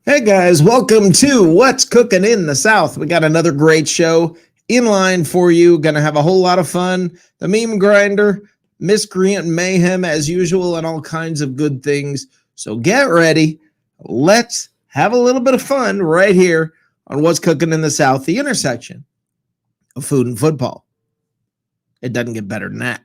Hey guys, welcome to What's Cooking in the South. We got another great show in line for you. Gonna have a whole lot of fun. The meme grinder, miscreant mayhem as usual, and all kinds of good things. So get ready. Let's have a little bit of fun right here on What's Cooking in the South, the intersection of food and football. It doesn't get better than that.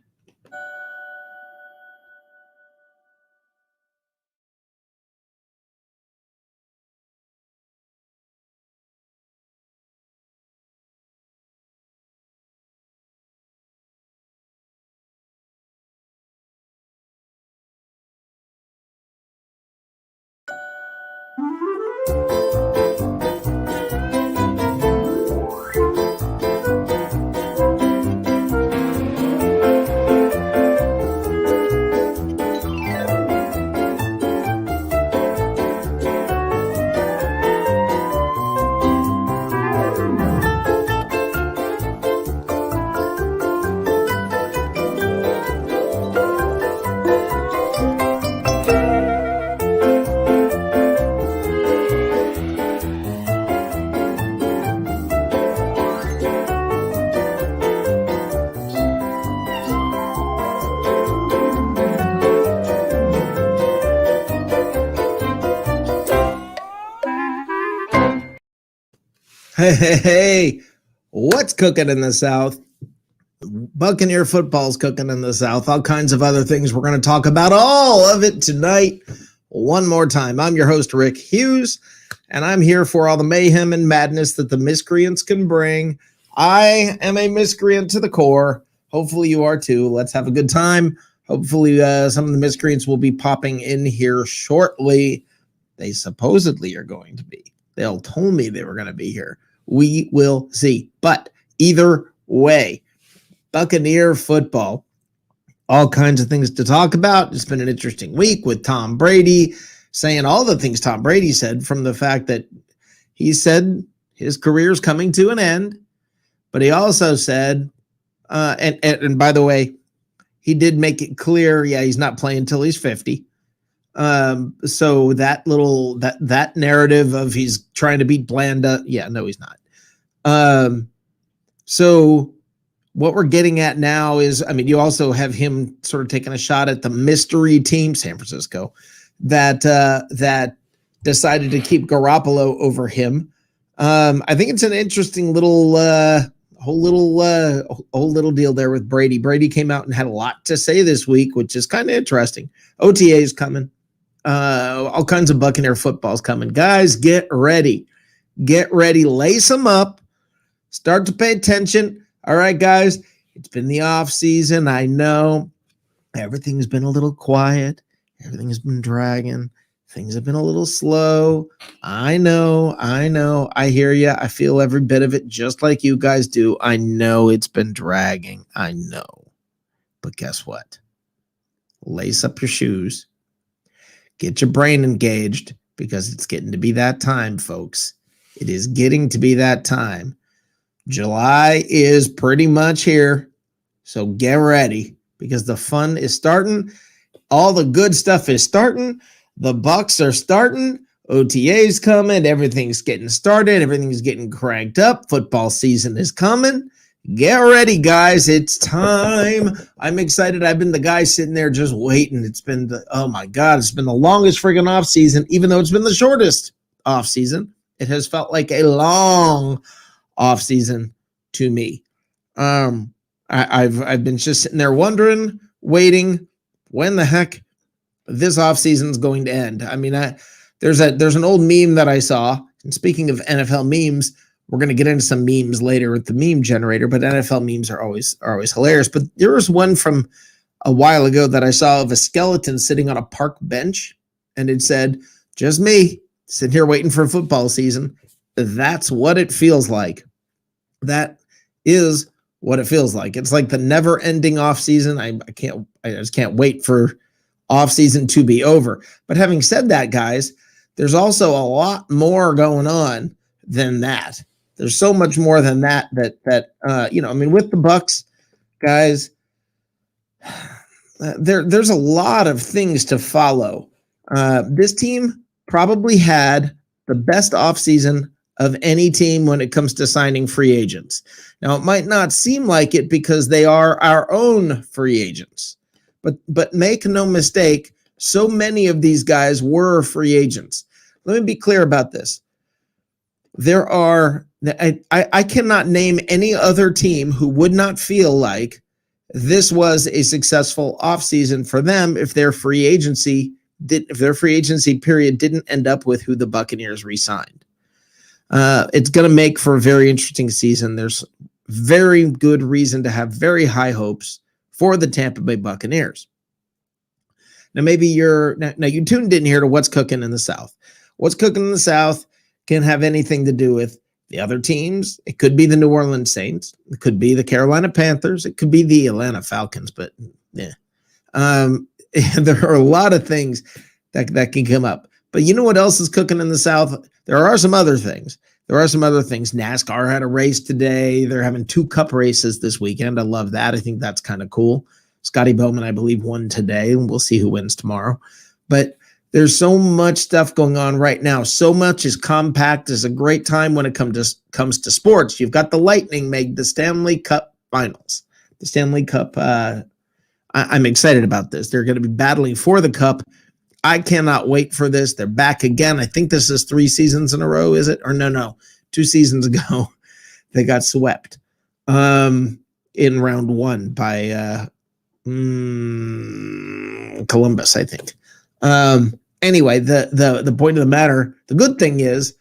Hey, what's cooking in the South? Buccaneer football's cooking in the South. All kinds of other things. We're going to talk about all of it tonight. One more time. I'm your host, Rick Hughes, and I'm here for all the mayhem and madness that the miscreants can bring. I am a miscreant to the core. Hopefully you are too. Let's have a good time. Hopefully some of the miscreants will be popping in here shortly. They supposedly are going to be. They all told me they were going to be here. We will see. But either way, Buccaneer football, all kinds of things to talk about. It's been an interesting week with Tom Brady saying all the things Tom Brady said, from the fact that he said his career's coming to an end. But he also said, and by the way, he did make it clear, he's not playing until he's 50. So that that narrative of he's trying to beat Blanda, no, he's not. So what we're getting at now is, you also have him sort of taking a shot at the mystery team, San Francisco, that decided to keep Garoppolo over him. I think it's an interesting little whole little deal there with Brady. Brady came out and had a lot to say this week, which is kind of interesting. OTA's coming. All kinds of Buccaneer football's coming. Guys, get ready. Lace them up. Start to pay attention. All right, guys, it's been the off season. I know everything's been a little quiet. Everything's been dragging. Things have been a little slow. I know. I hear you. I feel every bit of it, just like you guys do. I know it's been dragging. I know. But guess what? Lace up your shoes. Get your brain engaged, because it's getting to be that time, folks. It is getting to be that time. July is pretty much here. So get ready, because the fun is starting. All the good stuff is starting. The Bucs are starting. OTA's coming. Everything's getting started. Everything's getting cranked up. Football season is coming. Get ready, guys. It's time. I'm excited. I've been the guy sitting there just waiting. It's been oh my God, it's been the longest friggin' off season, even though it's been the shortest off season. It has felt like a long off season to me. I've been just sitting there wondering, waiting, when the heck this off season is going to end. There's an old meme that I saw, and speaking of NFL memes, we're going to get into some memes later with the meme generator, but NFL memes are always hilarious. But there was one from a while ago that I saw of a skeleton sitting on a park bench, and it said, "Just me sitting here waiting for football season." That's what it feels like. That is what it feels like. It's like the never-ending off season. I just can't wait for off season to be over. But having said that, guys, there's also a lot more going on than that. There's so much more than that with the Bucs, guys, there's a lot of things to follow. This team probably had the best offseason of any team when it comes to signing free agents. Now, it might not seem like it because they are our own free agents, but make no mistake, so many of these guys were free agents. Let me be clear about this. I cannot name any other team who would not feel like this was a successful offseason for them if their free agency period didn't end up with who the Buccaneers re-signed. It's going to make for a very interesting season. There's very good reason to have very high hopes for the Tampa Bay Buccaneers. Now, maybe you tuned in here to what's cooking in the South. What's cooking in the South can have anything to do with the other teams. It could be the New Orleans Saints. It could be the Carolina Panthers. It could be the Atlanta Falcons, but yeah. There are a lot of things that can come up. But you know what else is cooking in the South? There are some other things. NASCAR had a race today. They're having 2 cup races this weekend. I love that. I think that's kind of cool. Scotty Bowman, I believe, won today, and we'll see who wins tomorrow. But there's so much stuff going on right now. So much is compact. It's a great time when it comes to sports. You've got the Lightning made the Stanley Cup Finals. The Stanley Cup, I'm excited about this. They're going to be battling for the cup. I cannot wait for this. They're back again. I think this is 3 seasons in a row, is it? Or no. 2 seasons ago, they got swept in round 1 by Columbus, I think. Anyway, the point of the matter, the good thing is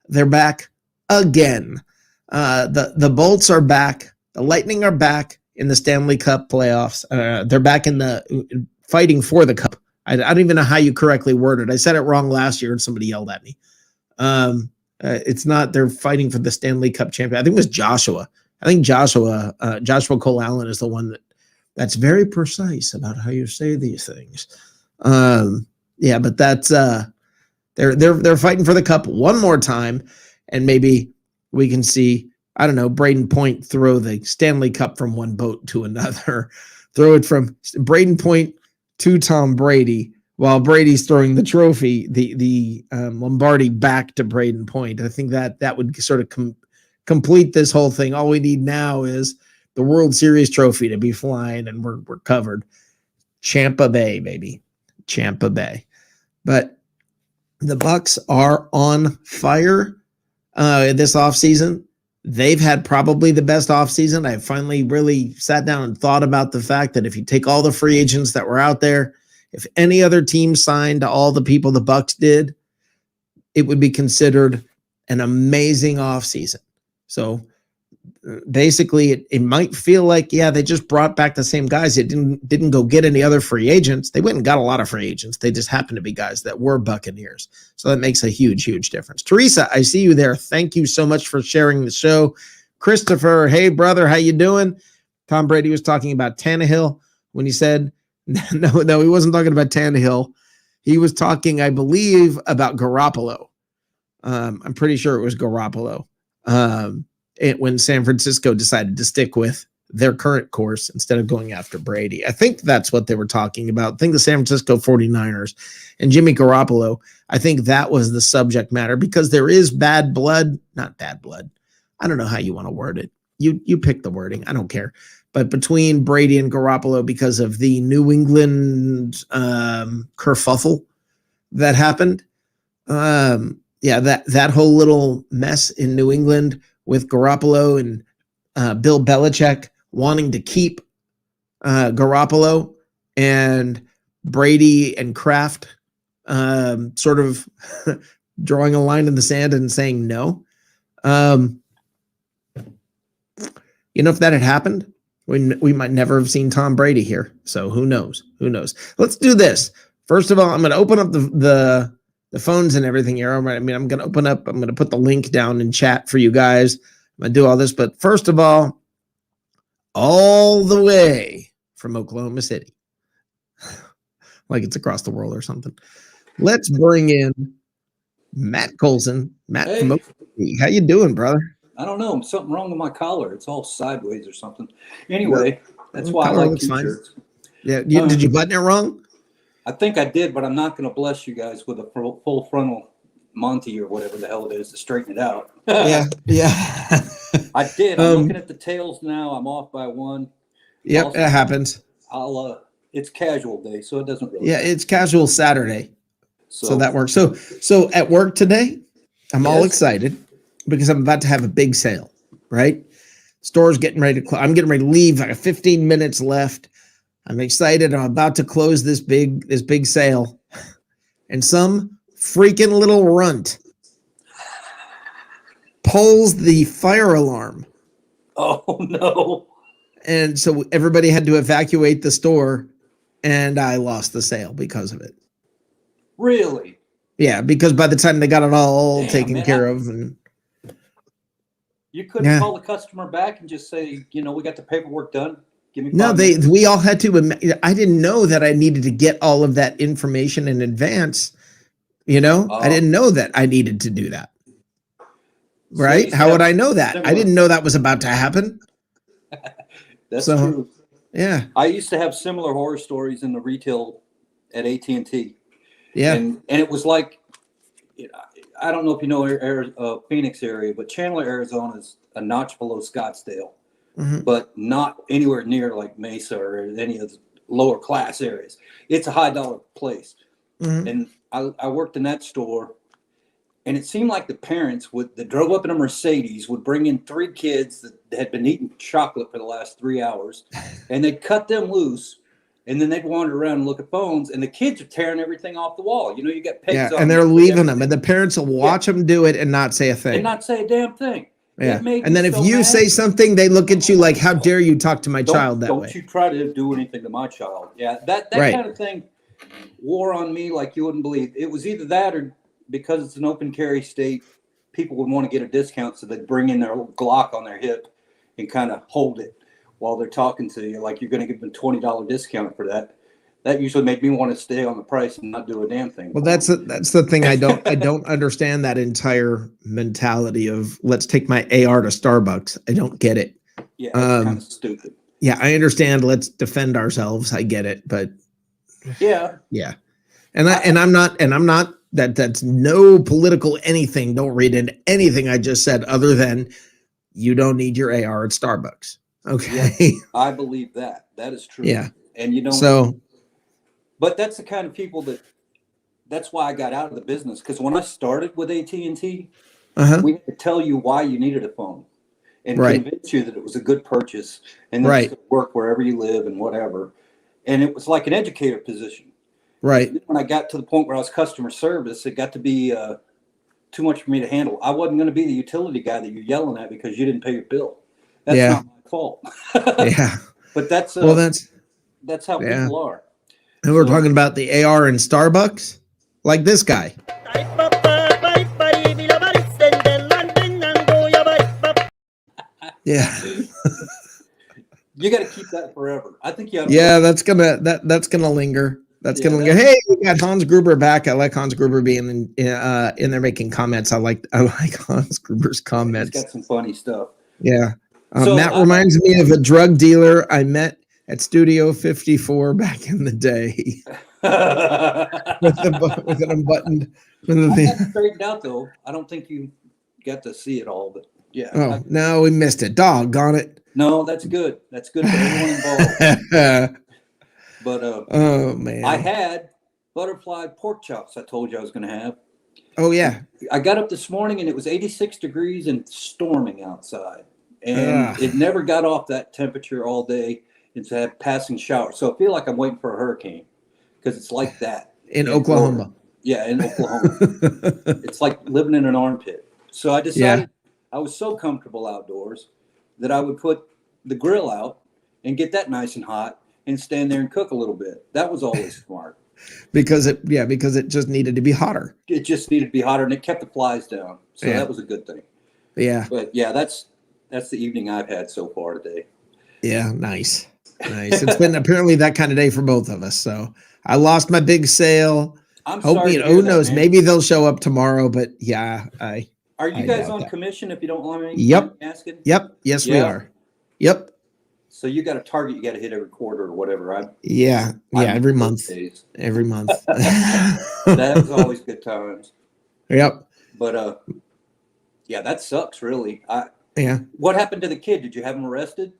they're back again. The Bolts are back. The Lightning are back in the Stanley Cup playoffs. They're back in the fighting for the cup. I don't even know how you correctly word it. I said it wrong last year and somebody yelled at me. It's not they're fighting for the Stanley Cup champion. I think it was Joshua. I think Joshua Cole Allen is the one that's very precise about how you say these things. Yeah, but that's they're fighting for the cup one more time, and maybe we can see, I don't know, Braden Point throw the Stanley Cup from one boat to another, throw it from Braden Point to Tom Brady while Brady's throwing the trophy, the Lombardi back to Braden Point. I think that would sort of complete this whole thing. All we need now is the World Series trophy to be flying, and we're covered. Tampa Bay, baby. Tampa Bay. But the Bucs are on fire this offseason. They've had probably the best offseason. I finally really sat down and thought about the fact that if you take all the free agents that were out there, if any other team signed to all the people the Bucs did, it would be considered an amazing offseason. So basically, it might feel like, yeah, they just brought back the same guys. It didn't go get any other free agents. They went and got a lot of free agents. They just happened to be guys that were Buccaneers. So that makes a huge, huge difference. Teresa, I see you there. Thank you so much for sharing the show. Christopher, hey, brother, how you doing? Tom Brady was talking about Tannehill when he said, no, he wasn't talking about Tannehill. He was talking, I believe, about Garoppolo. I'm pretty sure it was Garoppolo. When San Francisco decided to stick with their current course instead of going after Brady. I think that's what they were talking about. I think the San Francisco 49ers and Jimmy Garoppolo, I think that was the subject matter because there is bad blood, not bad blood. I don't know how you want to word it. You pick the wording. I don't care. But between Brady and Garoppolo, because of the New England kerfuffle that happened, that whole little mess in New England with Garoppolo and Bill Belichick wanting to keep Garoppolo and Brady and Kraft sort of drawing a line in the sand and saying no. If that had happened, we might never have seen Tom Brady here. So who knows? Let's do this. First of all, I'm going to open up the phones and everything here. I'm going to put the link down in chat for you guys. I'm going to do all this. But first of all the way from Oklahoma City, like it's across the world or something. Let's bring in Matt Colson. Matt from Oklahoma City. How you doing, brother? I don't know. Something wrong with my collar. It's all sideways or something. Anyway, that's why I like T-shirts. Yeah. Did you button it wrong? I think I did, but I'm not going to bless you guys with a full frontal Monty or whatever the hell it is to straighten it out. Yeah. I did. I'm looking at the tails now. I'm off by one. Yep, Also, it happens. It's casual day, so it doesn't really. Yeah, it's casual Saturday, so that works. So at work today, I'm all excited because I'm about to have a big sale. Right, store's getting ready to close. I'm getting ready to leave. I got 15 minutes left. I'm excited. I'm about to close this big sale, and some freaking little runt pulls the fire alarm. Oh no! And so everybody had to evacuate the store, and I lost the sale because of it. Really? Yeah, because by the time they got it all taken care of, and you couldn't call the customer back and just say, we got the paperwork done. Give me 5 minutes. We all had to. I didn't know that I needed to get all of that information in advance. I didn't know that I needed to do that. Right? How would I know that? I didn't know that was about to happen. That's true. Yeah. I used to have similar horror stories in the retail at AT&T. Yeah. And it was like, I don't know if you know Phoenix area, but Chandler, Arizona is a notch below Scottsdale, but not anywhere near like Mesa or any of the lower class areas. It's a high dollar place. And I worked in that store. And it seemed like the parents that drove up in a Mercedes would bring in 3 kids that had been eating chocolate for the last 3 hours, and they'd cut them loose, and then they'd wander around and look at phones, and the kids are tearing everything off the wall. You got pegs on and they're leaving them, and the parents will watch them do it and not say a thing. And not say a damn thing. Yeah. And then if you say something, they look at you like, how dare you talk to my child that way? Don't you try to do anything to my child. Yeah, that kind of thing wore on me like you wouldn't believe. It was either that or because it's an open carry state, people would want to get a discount, so they'd bring in their Glock on their hip and kind of hold it while they're talking to you, like you're going to give them a $20 discount for that. That usually made me want to stay on the price and not do a damn thing. Well, that's the thing. I don't understand that entire mentality of let's take my AR to Starbucks. I don't get it. Yeah, it's kind of stupid. Yeah, I understand. Let's defend ourselves. I get it, but yeah. And I'm not. That's no political anything. Don't read into anything I just said other than you don't need your AR at Starbucks. Okay. Yeah, I believe that. That is true. Yeah. And but that's the kind of people that's why I got out of the business. Because when I started with AT&T, we had to tell you why you needed a phone and convince you that it was a good purchase and that it could work wherever you live and whatever. And it was like an educator position. Right. When I got to the point where I was customer service, it got to be too much for me to handle. I wasn't going to be the utility guy that you're yelling at because you didn't pay your bill. That's not my fault. Yeah. But that's how people are. And we're talking about the AR in Starbucks, like this guy. Yeah. You got to keep that forever. I think you have. Yeah, that's gonna linger. That's gonna linger. Hey, we got Hans Gruber back. I like Hans Gruber being in there making comments. I like Hans Gruber's comments. He's got some funny stuff. Yeah. Matt reminds me of a drug dealer I met at Studio 54 back in the day. with an unbuttoned. Straightened out though. I don't think you got to see it all, but yeah. Oh, no, we missed it. Doggone it. No, that's good. That's good for everyone involved. But oh man, I had butterfly pork chops. I told you I was going to have. Oh yeah. I got up this morning and it was 86 degrees and storming outside, and it never got off that temperature all day. It's had passing showers, so I feel like I'm waiting for a hurricane because it's like that in Oklahoma. Yeah, in Oklahoma, it's like living in an armpit. So I decided I was so comfortable outdoors that I would put the grill out and get that nice and hot and stand there and cook a little bit. That was always smart. Because it just needed to be hotter. It just needed to be hotter, and it kept the flies down. So that was a good thing. Yeah. But yeah, that's the evening I've had so far today. Yeah, nice. It's been apparently that kind of day for both of us. So I lost my big sale. I'm sorry. Who knows? Maybe they'll show up tomorrow. But yeah, Are you guys on commission? If you don't mind me asking. Yep. Yes, we are. Yep. So you got a target you got to hit every quarter or whatever. Every month. Every month. That was always good times. Yep. But yeah, that sucks, really. Yeah. What happened to the kid? Did you have him arrested?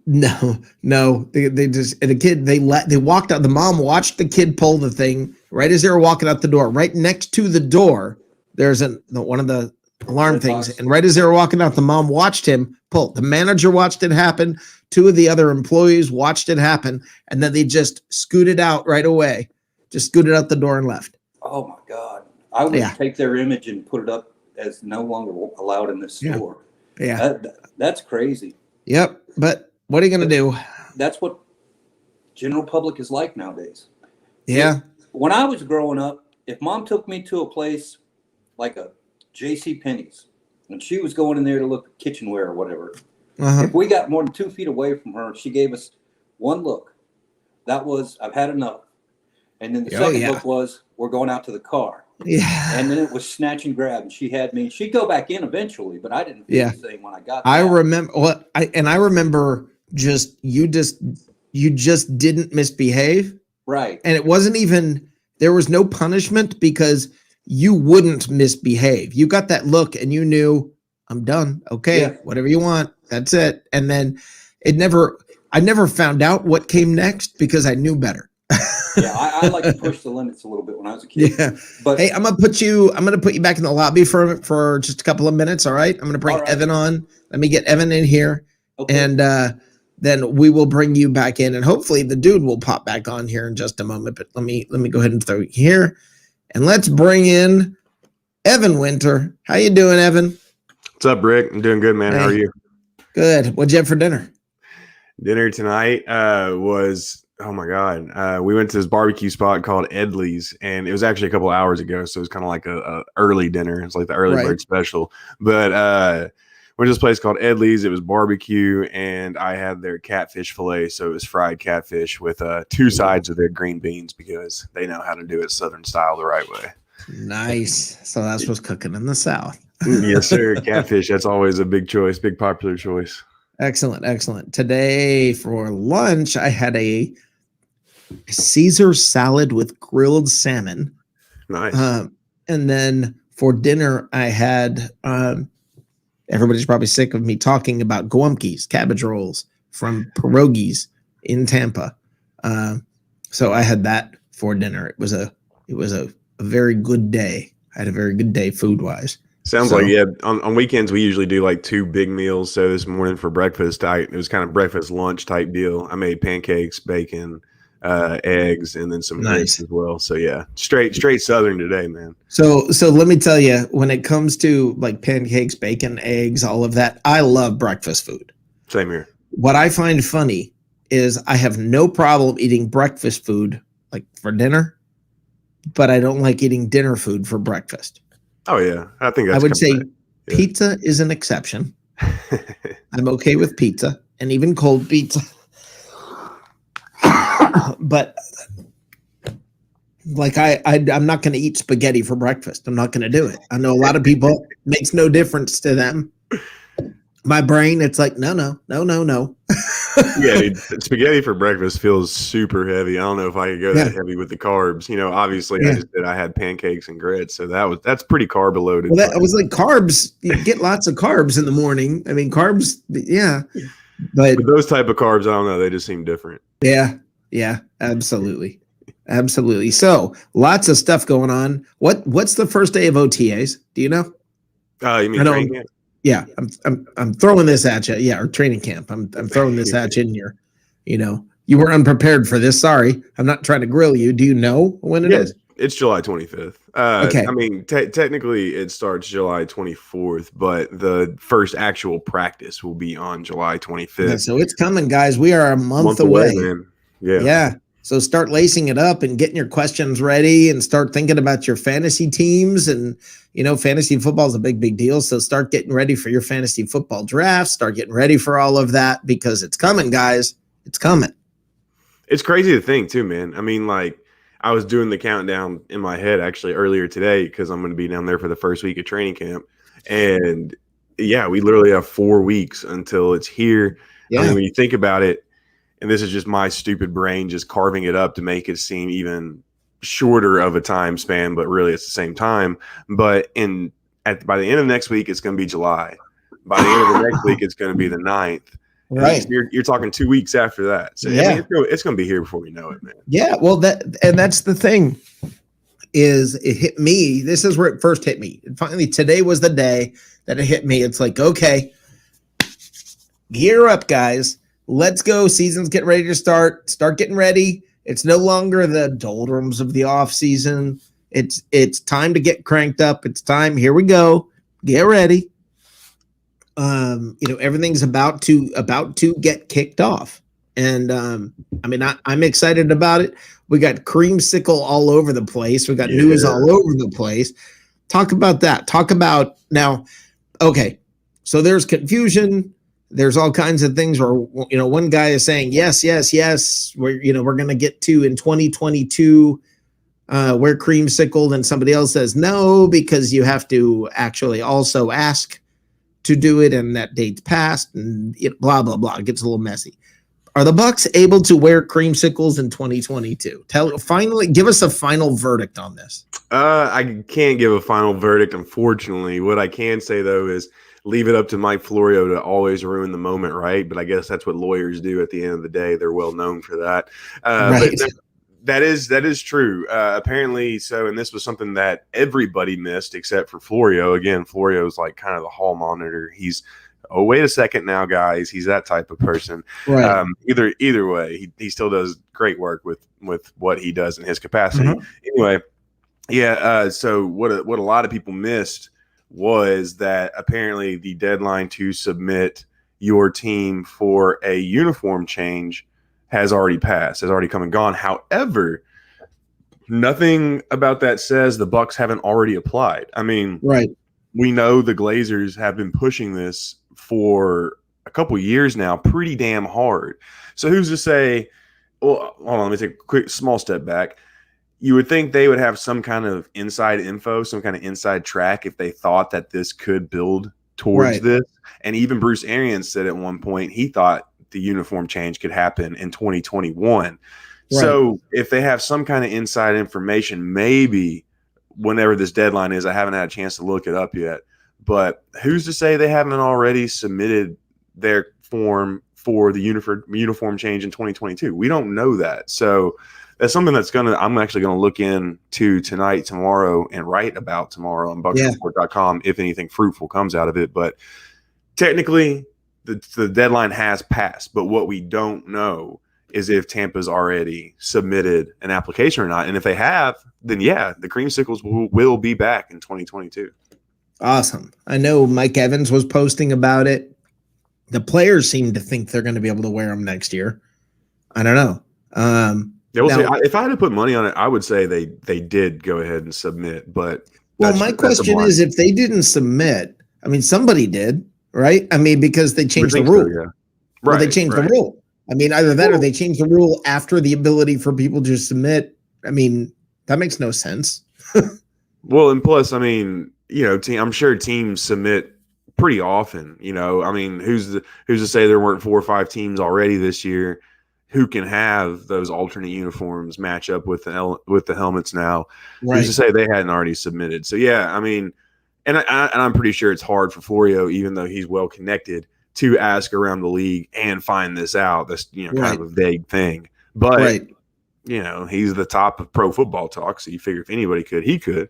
No. They just, the kid, they walked out. The mom watched the kid pull the thing right as they were walking out the door. Right next to the door, there's one of the alarm things. And right as they were walking out, the mom watched him pull. The manager watched it happen. Two of the other employees watched it happen. And then they just scooted out right away. Just scooted out the door and left. Oh my God. I would take their image and put it up as no longer allowed in this store. Yeah. That's crazy. Yep. But what are you going to do? That's what general public is like nowadays. Yeah. When I was growing up, if mom took me to a place like a J.C. Penney's and she was going in there to look at kitchenware or whatever, if we got more than 2 feet away from her, she gave us one look. That was, I've had enough. And then the second look was, we're going out to the car. Yeah. And then it was snatch and grab. And she had me. She'd go back in eventually, but I didn't feel the same when I got there. I remember I remember you just didn't misbehave. Right. And it wasn't even, there was no punishment because you wouldn't misbehave. You got that look and you knew, I'm done. Okay. Whatever you want. That's it. And then I never found out what came next because I knew better. I like to push the limits a little bit when I was a kid. Yeah. But hey, I'm gonna put you back in the lobby for just a couple of minutes. All right. I'm gonna bring Evan on. Let me get Evan in here. Okay. And then we will bring you back in, and hopefully the dude will pop back on here in just a moment. But let me go ahead and throw you here, and let's bring in Evan Winter. How you doing, Evan? What's up, Rick? I'm doing good, man. Hey. How are you? Good. What'd you have for dinner? Dinner tonight was, oh my God. We went to this barbecue spot called Edley's, and it was actually a couple hours ago. So it was kind of like a early dinner. It's like the early bird special. But went to this place called Edley's. It was barbecue, and I had their catfish fillet. So it was fried catfish with 2 sides of their green beans because they know how to do it Southern style the right way. Nice. So that's what's cooking in the South. Yes, sir. Catfish. That's always a big choice, big popular choice. Excellent. Today for lunch, I had a Caesar salad with grilled salmon. Nice. And then for dinner, I had, everybody's probably sick of me talking about Gołąbkis, cabbage rolls from Pierogies in Tampa. So I had that for dinner. It was a very good day. I had a very good day food wise. Sounds like, on weekends, we usually do like 2 big meals. So this morning for breakfast, it was kind of breakfast lunch type deal. I made pancakes, bacon, eggs, and then some grits as well. So yeah, straight Southern today, man. So let me tell you, when it comes to like pancakes, bacon, eggs, all of that, I love breakfast food. Same here. What I find funny is I have no problem eating breakfast food like for dinner, but I don't like eating dinner food for breakfast. Oh yeah, I think that's I would say pizza is an exception. I'm okay with pizza and even cold pizza. But like I'm not going to eat spaghetti for breakfast. I'm not going to do it. I know a lot of people, it makes no difference to them. My brain, it's like, no. Yeah, dude, spaghetti for breakfast feels super heavy. I don't know if I could go that heavy with the carbs. Obviously I had pancakes and grits, so that's pretty carb loaded. Well, that was like carbs. You get lots of carbs in the morning. I mean, carbs, but with those type of carbs, I don't know. They just seem different. Yeah, absolutely. So lots of stuff going on. What's the first day of OTAs? Do you know? You mean training camp? Yeah, I'm throwing this at you. Yeah, or training camp. I'm throwing this at you, and you were unprepared for this. Sorry, I'm not trying to grill you. Do you know when it is? It's July 25th. Okay. I mean, technically it starts July 24th, but the first actual practice will be on July 25th. Yeah, so it's coming, guys. We are a month away. Man. Yeah. So start lacing it up and getting your questions ready and start thinking about your fantasy teams. And, fantasy football is a big deal. So start getting ready for your fantasy football draft. Start getting ready for all of that because it's coming, guys. It's coming. It's crazy to think too, man. I mean, like I was doing the countdown in my head actually earlier today because I'm going to be down there for the first week of training camp. And we literally have 4 weeks until it's here. Yeah. I mean, when you think about it, and this is just my stupid brain just carving it up to make it seem even shorter of a time span, but really it's the same time. But by the end of next week, it's going to be July. By the end of the next week, it's going to be the 9th. Right. You're talking 2 weeks after that. So yeah. I mean, it's going to be here before we know it, man. Yeah. Well, that's the thing is it hit me. This is where it first hit me. And finally, today was the day that it hit me. It's like, okay, gear up, guys. Let's go. Season's getting ready to start. Start getting ready. It's no longer the doldrums of the off season. It's time to get cranked up. It's time. Here we go. Get ready. Everything's about to get kicked off. And I'm excited about it. We got creamsicle all over the place. We got news all over the place. Talk about that. Talk about now. Okay. So there's confusion. There's all kinds of things where, one guy is saying, yes. We're going to get to in 2022, we're creamsicled, and somebody else says no, because you have to actually also ask to do it, and that date's passed, and blah blah blah. It gets a little messy. Are the Bucs able to wear creamsicles in 2022? Give us a final verdict on this. I can't give a final verdict, unfortunately. What I can say though is leave it up to Mike Florio to always ruin the moment, right? But I guess that's what lawyers do at the end of the day. They're well known for that. Right. But that is true. Apparently so, and this was something that everybody missed except for Florio. Again, Florio's like kind of the hall monitor. He's, oh, wait a second now, guys. He's that type of person. Right. Either way, he still does great work with what he does in his capacity. Mm-hmm. Anyway, so what a lot of people missed was that apparently the deadline to submit your team for a uniform change has already passed, has already come and gone. However, nothing about that says the Bucs haven't already applied. I mean, right. We know the Glazers have been pushing this for a couple years now, pretty damn hard. So who's to say, well, hold on, let me take a quick small step back. You would think they would have some kind of inside info, some kind of inside track if they thought that this could build towards this. And even Bruce Arians said at one point he thought the uniform change could happen in 2021. Right. So if they have some kind of inside information, maybe whenever this deadline is, I haven't had a chance to look it up yet, but who's to say they haven't already submitted their form for the uniform change in 2022? We don't know that. So that's something I'm actually going to look into tonight, tomorrow, and write about tomorrow on bucksreport.com if anything fruitful comes out of it. But technically, the deadline has passed. But what we don't know is if Tampa's already submitted an application or not. And if they have, then yeah, the creamsicles will be back in 2022. Awesome. I know Mike Evans was posting about it. The players seem to think they're going to be able to wear them next year. I don't know. If I had to put money on it, I would say they did go ahead and submit. But my question is, if they didn't submit, I mean, somebody did, right? I mean, because they changed the rule. So, yeah. Right. They changed the rule. I mean, either that or they changed the rule after the ability for people to submit. I mean, that makes no sense. Well, and plus, I mean, I'm sure teams submit pretty often. I mean, who's to say there weren't 4 or 5 teams already this year who can have those alternate uniforms match up with the helmets now? Right. Who's to say they hadn't already submitted? So yeah, I mean, and I'm pretty sure it's hard for Florio, even though he's well connected, to ask around the league and find this out. That's kind of a vague thing, but he's the top of pro football talk. So you figure if anybody could, he could.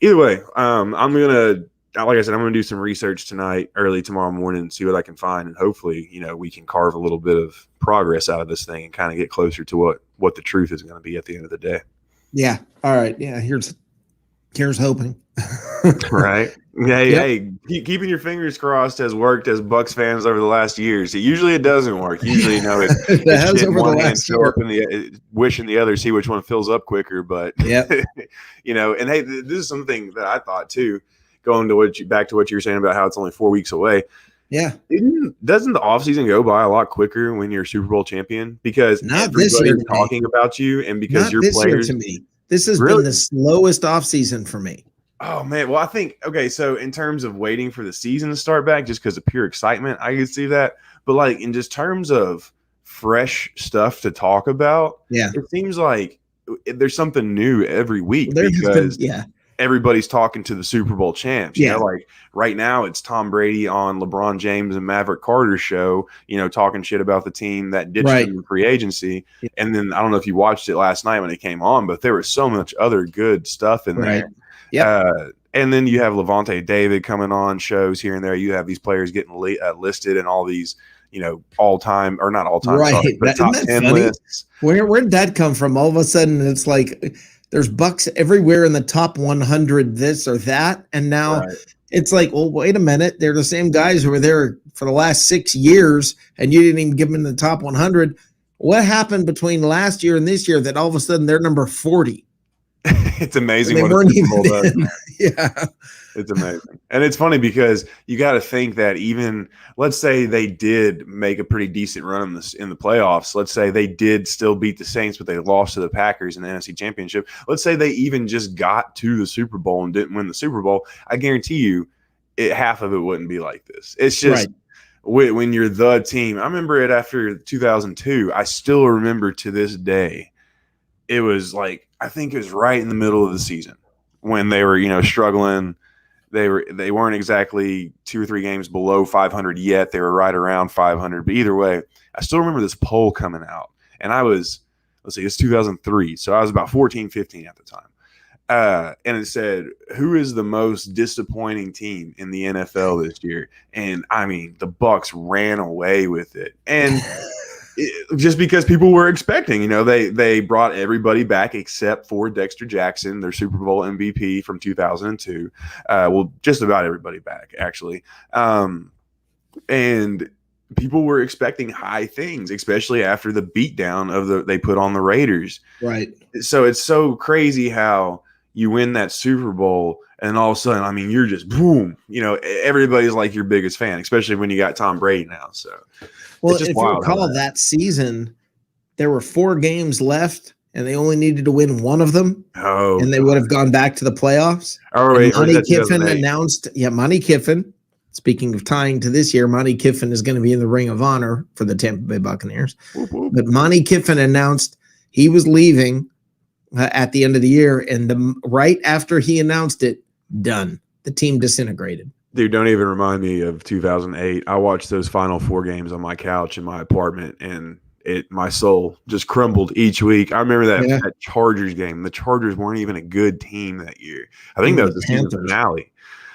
Either way, I'm gonna do some research tonight, early tomorrow morning, and see what I can find, and hopefully, we can carve a little bit of progress out of this thing and kind of get closer to what the truth is going to be at the end of the day. Yeah. All right. Yeah. Here's hoping. Right. Hey, keeping your fingers crossed has worked as Bucs fans over the last years. Usually it doesn't work. Usually, it has over the last year. Up wishing the other, see which one fills up quicker. But and hey, this is something that I thought too. Going to back to what you were saying about how it's only 4 weeks away. Yeah. Doesn't the offseason go by a lot quicker when you're a Super Bowl champion? Because everybody's talking about you, and because your players. To me, this has been the slowest offseason for me. Oh man, well I think so in terms of waiting for the season to start back, just because of pure excitement, I could see that. But like in just terms of fresh stuff to talk about, it seems like there's something new every week There has been, because everybody's talking to the Super Bowl champs. You know, like right now it's Tom Brady on LeBron James and Maverick Carter's show, you know, talking shit about the team that ditched him in free agency. Yeah. And then I don't know if you watched it last night when it came on, but there was so much other good stuff in there. And then you have Levante David coming on shows here and there. You have these players getting listed in all these, you know, all-time or not all-time, sorry, but top 10 lists. Where'd that come from? All of a sudden it's like there's Bucs everywhere in the top 100 this or that, and now it's like, well, wait a minute, they're the same guys who were there for the last 6 years and you didn't even give them in the top 100. What happened between last year and this year that all of a sudden they're number 40? It's amazing what a Super Bowl does. It's amazing. And it's funny because you got to think that even, let's say they did make a pretty decent run in the playoffs. Let's say they did still beat the Saints, but they lost to the Packers in the NFC Championship. Let's say they even just got to the Super Bowl and didn't win the Super Bowl. I guarantee you half of it wouldn't be like this. It's just when you're the team. I remember it after 2002. I still remember to this day. It was like, I think it was right in the middle of the season when they were, you know, struggling. They weren't exactly 2 or 3 games below 500 yet. They were right around 500. But either way, I still remember this poll coming out. And I was, it's 2003. So I was about 14, 15 at the time. And it said, who is the most disappointing team in the NFL this year? And, I mean, the Bucs ran away with it. And just because people were expecting, you know, they brought everybody back except for Dexter Jackson, their Super Bowl MVP from 2002. Well, just about everybody back, actually. And people were expecting high things, especially after the beatdown they put on the Raiders. Right. So it's so crazy how you win that Super Bowl and all of a sudden, I mean, you're just boom, you know, everybody's like your biggest fan, especially when you got Tom Brady now. So, well, if you recall that season, there were 4 games left and they only needed to win one of them. Oh, and they would have gone back to the playoffs. Oh, wait, Monty Kiffin announced, Monty Kiffin, speaking of tying to this year, Monty Kiffin is going to be in the Ring of Honor for the Tampa Bay Buccaneers. Whoop, whoop. But Monty Kiffin announced he was leaving at the end of the year. And right after he announced it, done. The team disintegrated. Dude, don't even remind me of 2008. I watched those final 4 games on my couch in my apartment, and my soul just crumbled each week. I remember that Chargers game. The Chargers weren't even a good team that year. I think that was the season finale,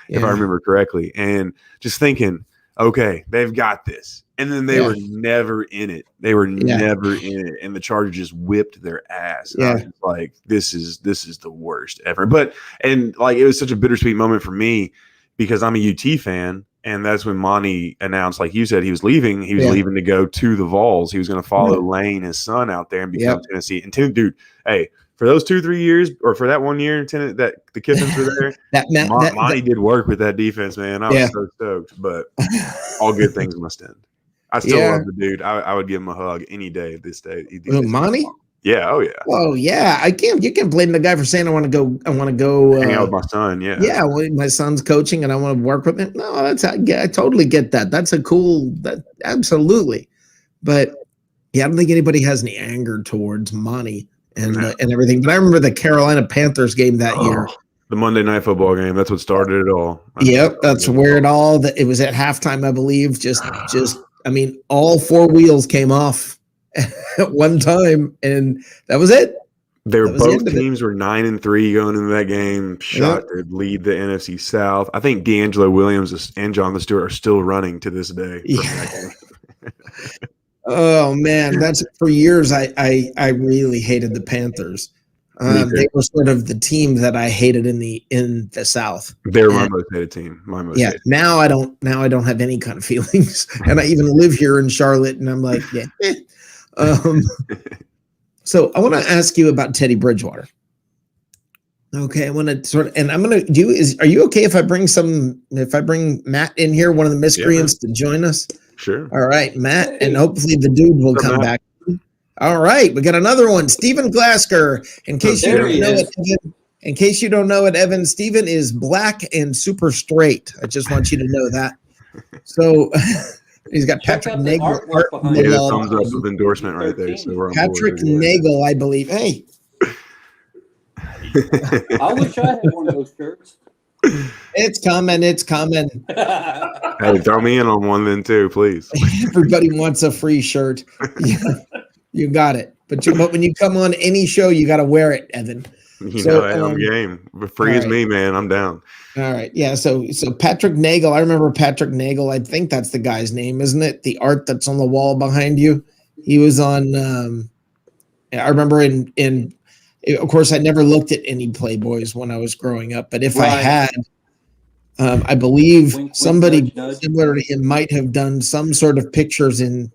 if I remember correctly. And just thinking, okay, they've got this. And then they were never in it. They were never in it. And the Chargers just whipped their ass. And I was like, this is the worst ever. And it was such a bittersweet moment for me because I'm a UT fan. And that's when Monty announced, like you said, he was leaving. He was leaving to go to the Vols. He was going to follow Lane, his son, out there and become Tennessee. And dude, hey, for those 2-3 years, or for that 1 year that the Kiffins were there, Monty did work with that defense, man. I was so stoked. But all good things must end. I still love the dude. I would give him a hug any day this day. Monty? Yeah. Oh, yeah. Oh, yeah. You can't blame the guy for saying I want to go hang out with my son. Yeah. Yeah. Well, my son's coaching and I want to work with him. No, I totally get that. That's absolutely. But I don't think anybody has any anger towards Monty and everything. But I remember the Carolina Panthers game that year. The Monday Night Football game. That's what started it all. That's where it was at halftime, I believe. I mean, all 4 wheels came off at one time, and that was it. Both teams were 9-3 going into that game. Shot to lead the NFC South. I think D'Angelo Williams and Jonathan Stewart are still running to this day. Oh man, that's for years. I really hated the Panthers. They were sort of the team that I hated in the South. They were my most hated team. Hated. Now I don't have any kind of feelings, and I even live here in Charlotte, and I'm like, So I want to ask you about Teddy Bridgewater. Okay, I want to and I'm going to do. Are you okay if I bring Matt in here, one of the miscreants, to join us? Sure. All right, Matt, and hopefully the dude will come back. All right, we got another one, Stephen Glasker. In case you don't know it, Evan, Stephen is black and super straight. I just want you to know that. So he's got Patrick Nagel. Thumbs up with endorsement right there. So we're on Patrick Nagel, I believe. Hey, I wish I had one of those shirts. It's coming. It's coming. Hey, throw me in on one then too, please. Everybody wants a free shirt. You got it. But when you come on any show, you got to wear it, Evan. I'm game. But free as me, man. I'm down. All right. Yeah. So Patrick Nagel. I remember Patrick Nagel. I think that's the guy's name, isn't it? The art that's on the wall behind you. He was on. I remember in. Of course, I never looked at any Playboys when I was growing up, but if I had, I believe somebody similar to him might have done some sort of pictures in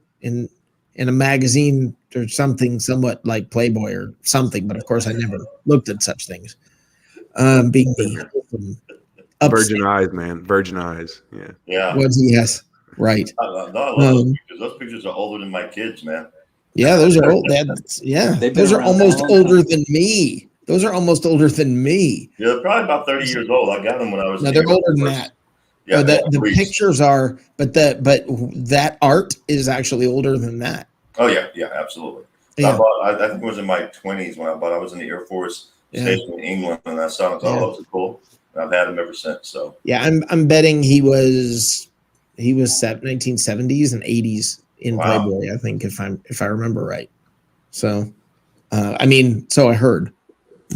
a magazine or something somewhat like Playboy or something. But of course, I never looked at such things. Being the Virgin eyes, man. Virgin eyes. Yeah. Yeah. Yes. Right. I love those pictures. Those pictures are older than my kids, man. Yeah, those are old. Those are almost older than me. Those are almost older than me. Yeah, they're probably about 30 years old. I got them when I was. No, they're older than that. Yeah, the pictures are, but that art is actually older than that. Oh yeah, absolutely. Yeah. I think it was in my 20s when I bought. I was in the Air Force station in England, and I saw them. Oh, those are cool. And I've had them ever since. So yeah, I'm betting he was 1970s and 80s in Playboy. I think if I remember right. So, so I heard.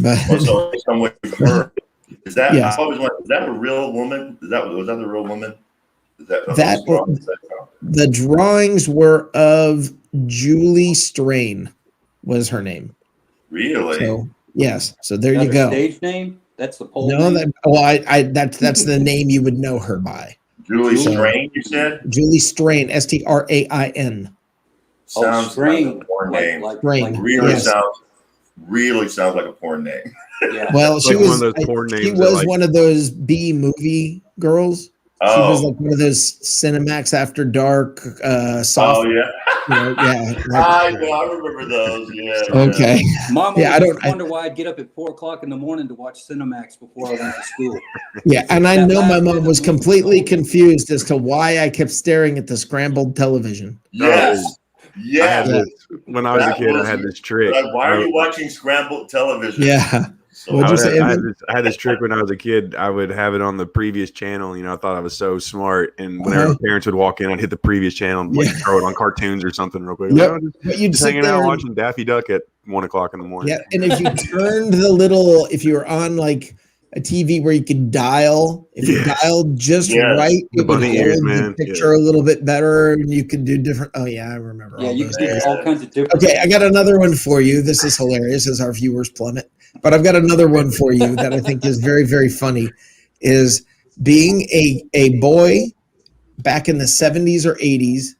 But so someone heard. Is that? I always wondered, is that a real woman? Was that the real woman? The drawings were of Julie Strain, was her name. Really? So yes. So there you go. Stage name? That's the pole. No, that's the name you would know her by. Julie Strain, you said? Julie Strain, Strain. Sounds like a porn name. Really sounds like a porn name. Yeah. Well, she was one of those porn names. She was one of those B movie girls. She was like one of those Cinemax After Dark soft. Oh yeah. I remember those. Yeah. Okay. Mom, I wonder why I'd get up at 4:00 in the morning to watch Cinemax before I went to school. Yeah, and I know my mom was completely confused as to why I kept staring at the scrambled television. Yes. Yeah. When I was a kid, I had this trick. Like, why are you watching scrambled television? Yeah. So I had this trick when I was a kid. I would have it on the previous channel. I thought I was so smart. And whenever parents would walk in, I'd hit the previous channel and throw it on cartoons or something real quick. Yep. You'd just hanging out watching Daffy Duck at 1:00 in the morning. Yeah. And if you turned if you were on like a TV where you could dial, if you dialed just right, it would hold the picture a little bit better, and you could do different. Oh yeah, I remember. Yeah, you could do all kinds of different. Okay, I got another one for you. This is hilarious as our viewers plummet, but I've got another one for you that I think is very, very funny. Is being a boy back in the 70s or 80s,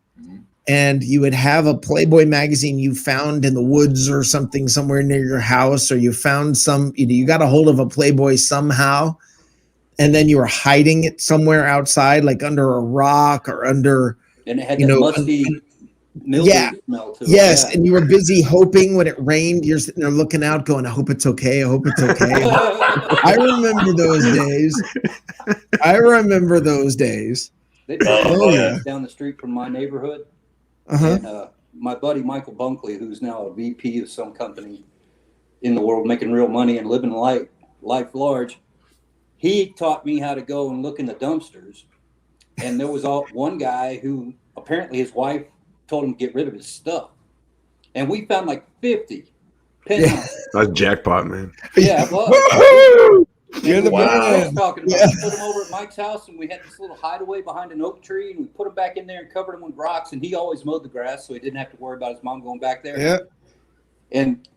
and you would have a Playboy magazine you found in the woods or something somewhere near your house, or you found you got a hold of a Playboy somehow, and then you were hiding it somewhere outside, like under a rock or under. And it had that musty mildew smell to it. Yes, and you were busy hoping when it rained. You're sitting there looking out, going, "I hope it's okay. I hope it's okay." I remember those days. They down the street from my neighborhood. And my buddy Michael Bunkley, who's now a VP of some company in the world, making real money and living life large, he taught me how to go and look in the dumpsters. And there was one guy who apparently his wife told him to get rid of his stuff, and we found like 50 penthouses. That's jackpot, man. Yeah, it was. You're the man. I was talking about. We put them over at Mike's house, and we had this little hideaway behind an oak tree, and we put them back in there and covered them with rocks. And he always mowed the grass, so he didn't have to worry about his mom going back there. Yeah. And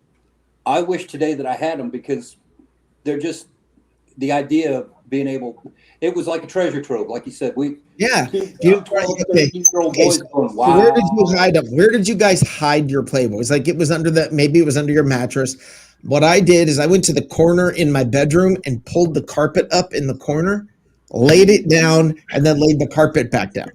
I wish today that I had them, because they're just the idea of being able. It was like a treasure trove, like you said. Wow. So where did you hide them? Where did you guys hide your Playboys? Like maybe it was under your mattress. What I did is I went to the corner in my bedroom and pulled the carpet up in the corner, laid it down, and then laid the carpet back down.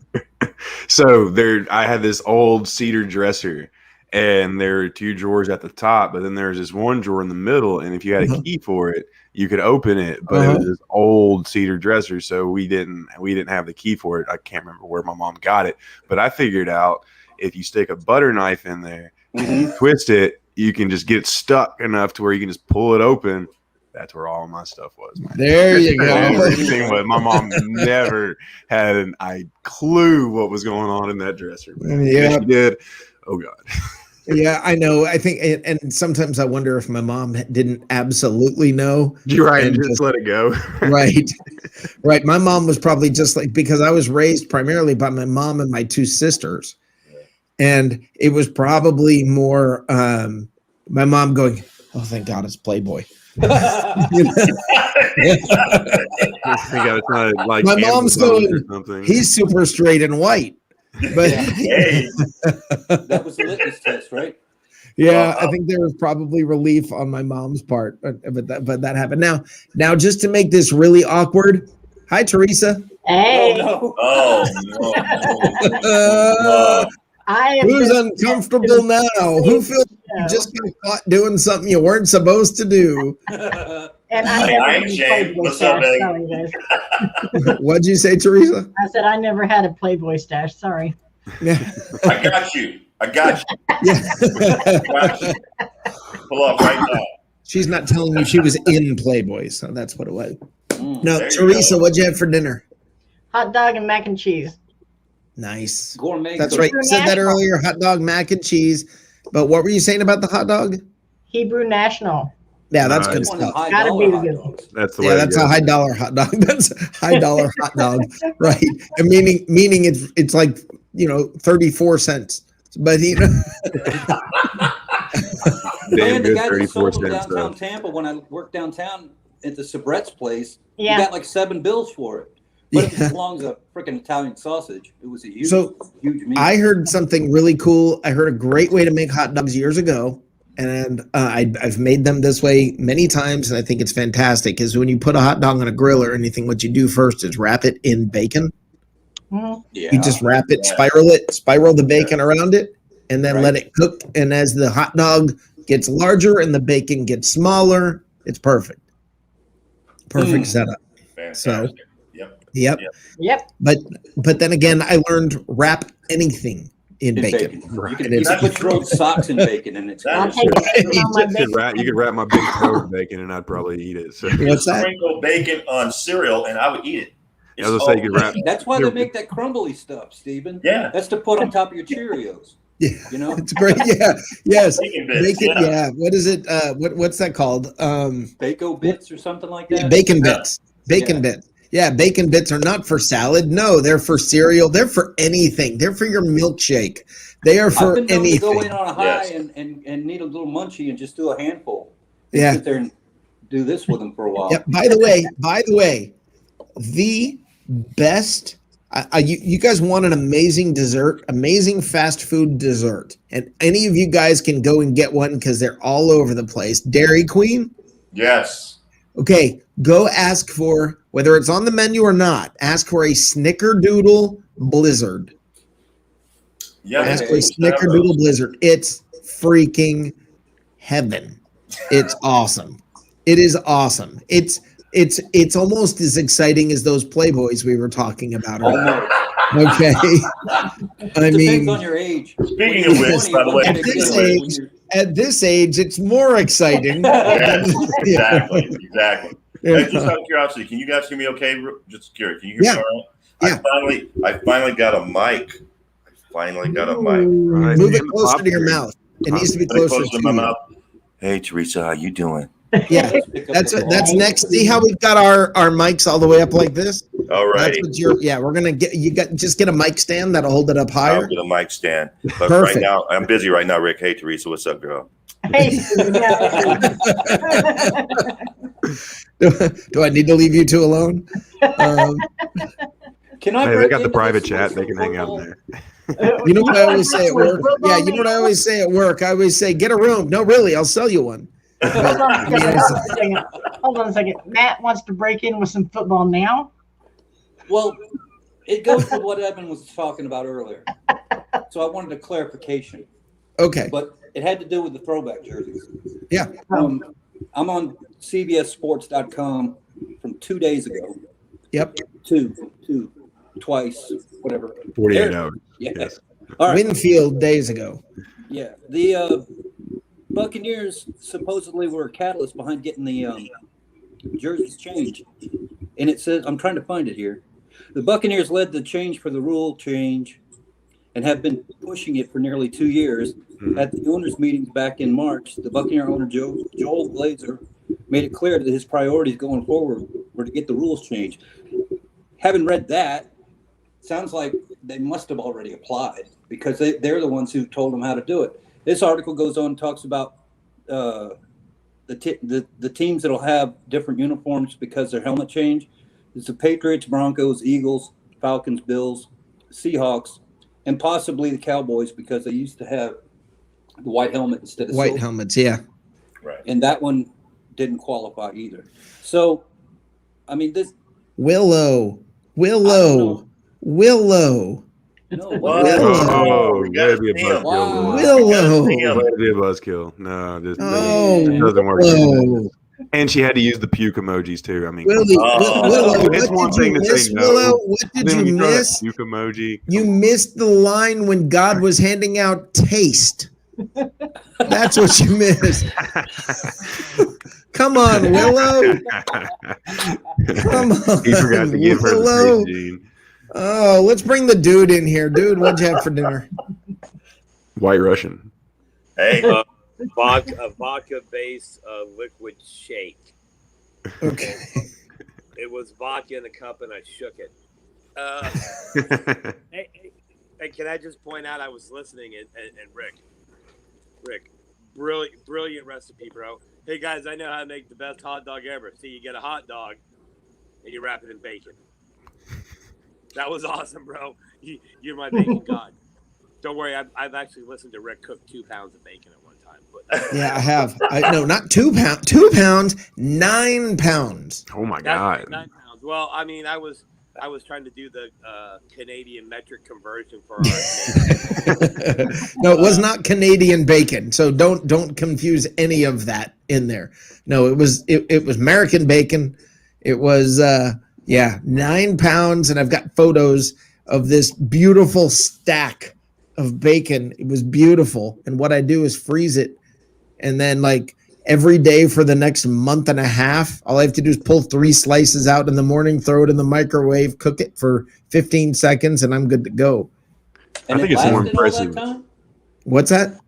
So I had this old cedar dresser, and there were 2 drawers at the top, but then there was this one drawer in the middle, and if you had a key for it, you could open it, but it was this old cedar dresser, so we didn't have the key for it. I can't remember where my mom got it, but I figured out if you stick a butter knife in there, and you twist it, you can just get stuck enough to where you can just pull it open That's where all my stuff was. There you go. Everything was. My mom never had a clue what was going on in that dresser. Yeah, she did. Oh God. Yeah, I know. I think, and sometimes I wonder if my mom didn't absolutely know. You're right, and just let it go. Right. Right. My mom was probably just like, because I was raised primarily by my mom and my two sisters. And it was probably more my mom going, "Oh, thank God it's Playboy." My mom's going, "He's super straight and white." But that was the litmus test, right? Yeah, I think there was probably relief on my mom's part, but that happened. Now, just to make this really awkward, hi Teresa. Hey. Oh no. Who's uncomfortable now? Who feels you just got caught doing something you weren't supposed to do? And I ain't Shane. What's up, baby? Sorry, guys. What'd you say, Teresa? I said I never had a Playboy stash. Sorry. Yeah. I got you. Yeah. Pull up right now. She's not telling you she was in Playboy, so that's what it was. No, there Teresa, what'd you have for dinner? Hot dog and mac and cheese. Nice. Gourmet. That's right. You said that earlier. Hot dog, mac and cheese. But what were you saying about the hot dog? Hebrew National. Yeah, that's good stuff. Gotta be good. That's the way. That's a high dollar hot dog. That's a high dollar hot dog, right? And meaning it's like 34 cents. But Man, the guy that sold them downtown Tampa when I worked downtown at the Sabret's place, he got like 7 bills for it. But it belongs a freaking Italian sausage. It was a huge meat. I heard something really cool. I heard a great way to make hot dogs years ago, and I've made them this way many times, and I think it's fantastic. Is when you put a hot dog on a grill or anything, what you do first is wrap it in bacon. Mm-hmm. Yeah. You just wrap it, spiral the bacon around it, and then let it cook. And as the hot dog gets larger and the bacon gets smaller, it's perfect. Perfect setup. Fantastic. So. Yep. But then again, I learned wrap anything in bacon. You can put your own socks in bacon, and it's you could wrap my big toe in bacon, and I'd probably eat it. So. What's that? Sprinkle bacon on cereal, and I would eat it. That's why they make that crumbly stuff, Stephen. Yeah, that's to put on top of your Cheerios. Yeah, it's great. Yeah, yes, bacon. Yeah. What is it? What's that called? Bacon bits or something like that. Bacon bits. Bacon bits. Yeah, bacon bits are not for salad. No, they're for cereal. They're for anything. They're for your milkshake. They are for I've been anything. To go in on a high and need a little munchie and just do a handful. Yeah. Sit there and do this with them for a while. Yeah. By the way, the best. You guys want an amazing dessert, amazing fast food dessert, and any of you guys can go and get one because they're all over the place. Dairy Queen. Yes. Okay, go ask for, whether it's on the menu or not, ask for a Snickerdoodle Blizzard. Yeah, ask for a Snickerdoodle Blizzard. It's freaking heaven. It's awesome. It is awesome. It's almost as exciting as those Playboys we were talking about earlier. Okay. Depends on your age. Speaking of which, by the way, at this age, it's more exciting. Exactly. Yeah. Hey, just out of curiosity, can you guys hear me okay? Just curious. Can you hear me all right? Yeah. I finally got a mic. Right. Move it closer to your mouth. It needs to be closer to my mouth. Hey, Teresa, how you doing? Yeah, that's next. See how we've got our mics all the way up like this? All right. We're gonna get a mic stand that'll hold it up higher. I'll get a mic stand. But Perfect. Right now, I'm busy right now, Rick. Hey, Teresa, what's up, girl? Hey. Do I need to leave you two alone? Can I? Hey, they got the private chat. They can hang out in there. You know what I always say at work? Yeah, you know what I always say at work? I always say, get a room. No, really, I'll sell you one. Hold on a second. Matt wants to break in with some football now. Well, it goes with what Evan was talking about earlier. So I wanted a clarification. Okay. But it had to do with the throwback jerseys. Yeah. I'm on CBSSports.com from 2 days ago. Yep. Twice, whatever. 48 hours. Yeah. Yes. All right. Winfield days ago. Yeah. The Buccaneers supposedly were a catalyst behind getting the jerseys changed. And it says, I'm trying to find it here. The Buccaneers led the change for the rule change and have been pushing it for nearly 2 years. At the owners' meetings back in March, the Buccaneer owner Joel Glazer made it clear that his priorities going forward were to get the rules changed. Having read that, sounds like they must have already applied because they're the ones who told them how to do it. This article goes on and talks about the teams that'll have different uniforms because their helmet change. It's the Patriots, Broncos, Eagles, Falcons, Bills, Seahawks, and possibly the Cowboys because they used to have the white helmet instead of white silver. helmets. Yeah. Right. And that one didn't qualify either. So, I mean, this Willow. know. Willow. no, Whoa. what Oh, We that'd gotta be a see 'em. buzzkill. Willow. That'd be a buzzkill. No, this Oh, doesn't work. Willow. And she had to use the puke emojis too. I mean, Willie, Oh. Willow, It's what one did you thing to say miss, no. Willow? What did then when you throw that miss? puke emoji. You missed the line when God was handing out taste. That's what you missed. Come on, Willow. Come on. He forgot to give her the Willow. taste gene. Oh, let's bring the dude in here. Dude, what'd you have for dinner? White Russian. Hey, A vodka-based liquid shake. Okay. It was vodka in a cup, and I shook it. Hey, can I just point out I was listening, and Rick, brilliant recipe, bro. Hey, guys, I know how to make the best hot dog ever. See, you get a hot dog, and you wrap it in bacon. That was awesome, bro. You're my bacon god. Don't worry, I've actually listened to Rick cook 2 pounds of bacon at one time. But Yeah, I have. No, not 2 pounds. 2 pounds, 9 pounds. Oh my That's god. 9 pounds. Well, I mean, I was trying to do the Canadian metric conversion for our. No, it was not Canadian bacon. So don't confuse any of that in there. No, it was American bacon. It was 9 pounds, and I've got photos of this beautiful stack of bacon. It was beautiful. And what I do is freeze it, and then like every day for the next month and a half, all I have to do is pull 3 slices out in the morning, throw it in the microwave, cook it for 15 seconds, and I'm good to go. And I think it it's more lasted all impressive. that time? What's that?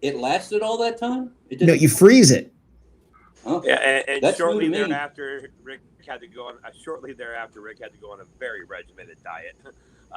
It lasted all that time? It No, you freeze it. Huh? Yeah, and That's shortly new to me. thereafter, Rick had to go on. Rick had to go on a very regimented diet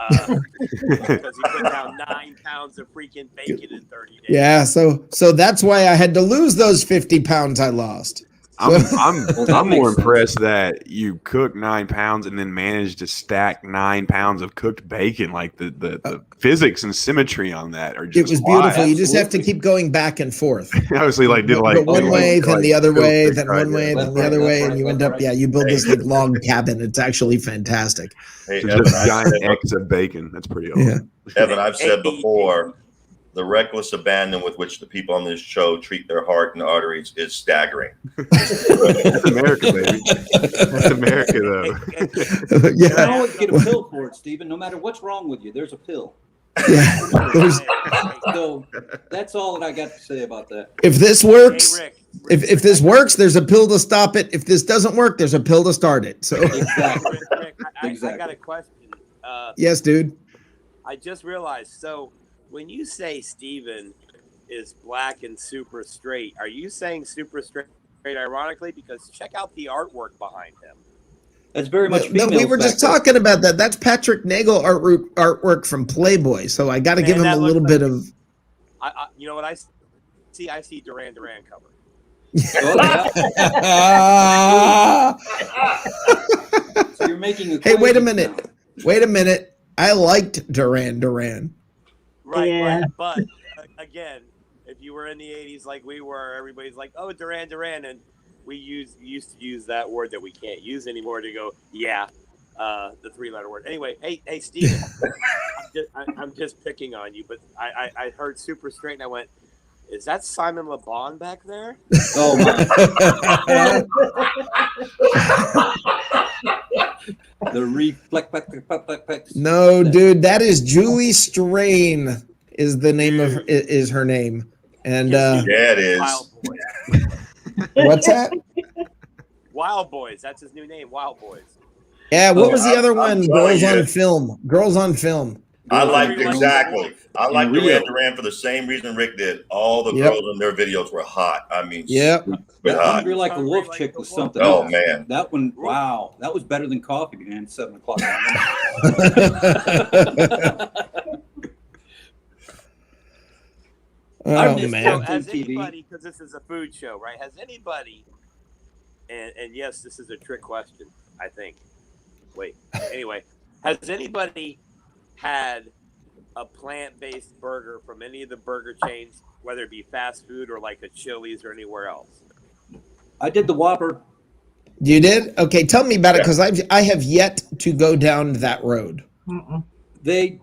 because he put down 9 pounds of freaking bacon in 30 days. Yeah, so that's why I had to lose those 50 pounds I lost. I'm that more makes impressed that you cook 9 pounds and then managed to stack 9 pounds of cooked bacon. Like the physics and symmetry on that are just It was beautiful. wild. You just have to keep going back and forth. Obviously, like did But one way, then the other way, filter then try one to- way, then Left, the other right, way, left, and you right, end left, up, you build this like log cabin. It's actually fantastic. hey, So Evan, just I've giant said, X of bacon. That's pretty awesome. Yeah. Evan, I've said before, the reckless abandon with which the people on this show treat their heart and arteries is staggering. That's America, baby. That's America, though. You can Yeah. always get a pill for it, Stephen. No matter what's wrong with you, there's a pill. Yeah. There's- So that's all that I got to say about that. if this Hey, works, Rick, if this works, there's a pill to stop it. If this doesn't work, there's a pill to start it. So Exactly. Rick, I got Exactly. a question. yes, dude. I just realized. So when you say Steven is black and super straight, are you saying super straight ironically? Because check out the artwork behind him. That's very much No, female. we were just talking about that. That's Patrick Nagel artwork from Playboy. So I got to Man, give him that a looks little like- bit of. You know what I see? I see Duran Duran cover. So you're making a Hey, wait a equation minute. now. Wait a minute. I liked Duran Duran. Right, Yeah. but again, if you were in the 80s like we were, everybody's like, oh, Duran Duran, and we used to use that word that we can't use anymore to go, the 3-letter word. Anyway, hey, Steven, I'm just picking on you, but I heard super straight, and I went, is that Simon Le Bon back there? Oh my! The reflect. No, dude, that is Julie Strain is the name of is her name. And Yeah, it is. Wild boy. what's that? Wild Boys. That's his new name, Wild Boys. Yeah, what was the other I'm one? telling Girls you. on Film. Girls on Film. I liked Girls on exactly. Film. I liked Rio. Duran for the same reason Rick did. All the Yep. girls in their videos were hot. I mean, Yep. super That hot. Hungry Like a Hungry Wolf Like chick a was Wolf. something Oh else. man, That one, wow, that was better than coffee, man. 7 o'clock. Oh missed man. So has TV. anybody, because this is a food show, right? Has anybody, and yes, this is a trick question, I think. Wait, anyway, has anybody had a plant-based burger from any of the burger chains, whether it be fast food or like a Chili's or anywhere else? I did the Whopper. You did? Okay, tell me about it because I have yet to go down that road. They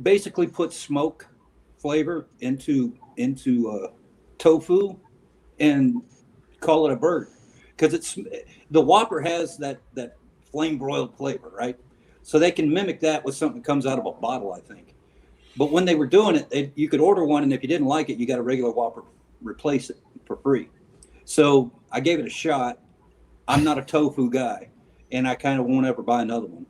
basically put smoke flavor into tofu and call it a burger because it's the Whopper has that flame broiled flavor, right? So they can mimic that with something that comes out of a bottle, I think. But when they were doing it, you could order one, and if you didn't like it, you got a regular Whopper, replace it for free. So I gave it a shot. I'm not a tofu guy, and I kind of won't ever buy another one.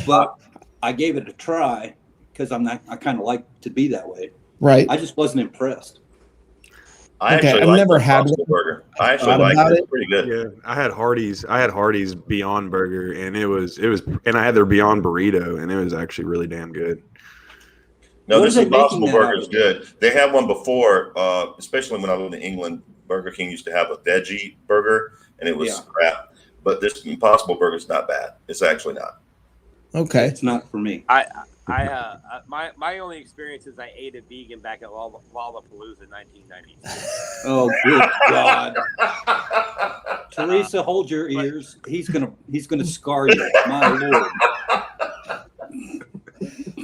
But I gave it a try because I kind of like to be that way. Right. I just wasn't impressed. I Okay, actually I've like never the had Impossible one. burger. I actually Thought like about it. it. It's pretty good. Yeah, I had Hardee's Beyond Burger, and it was, and I had their Beyond Burrito, and it was actually really damn good. No, What this are they Impossible making that burger out is of? good. They had one before, especially when I lived in England. Burger King used to have a veggie burger, and it was Yeah. crap. But this Impossible burger is not bad. It's actually not. Okay. It's not for me. My only experience is I ate a vegan back at Lollapalooza in 1992. Oh, good God. Teresa, hold your ears. He's gonna scar you. My Lord.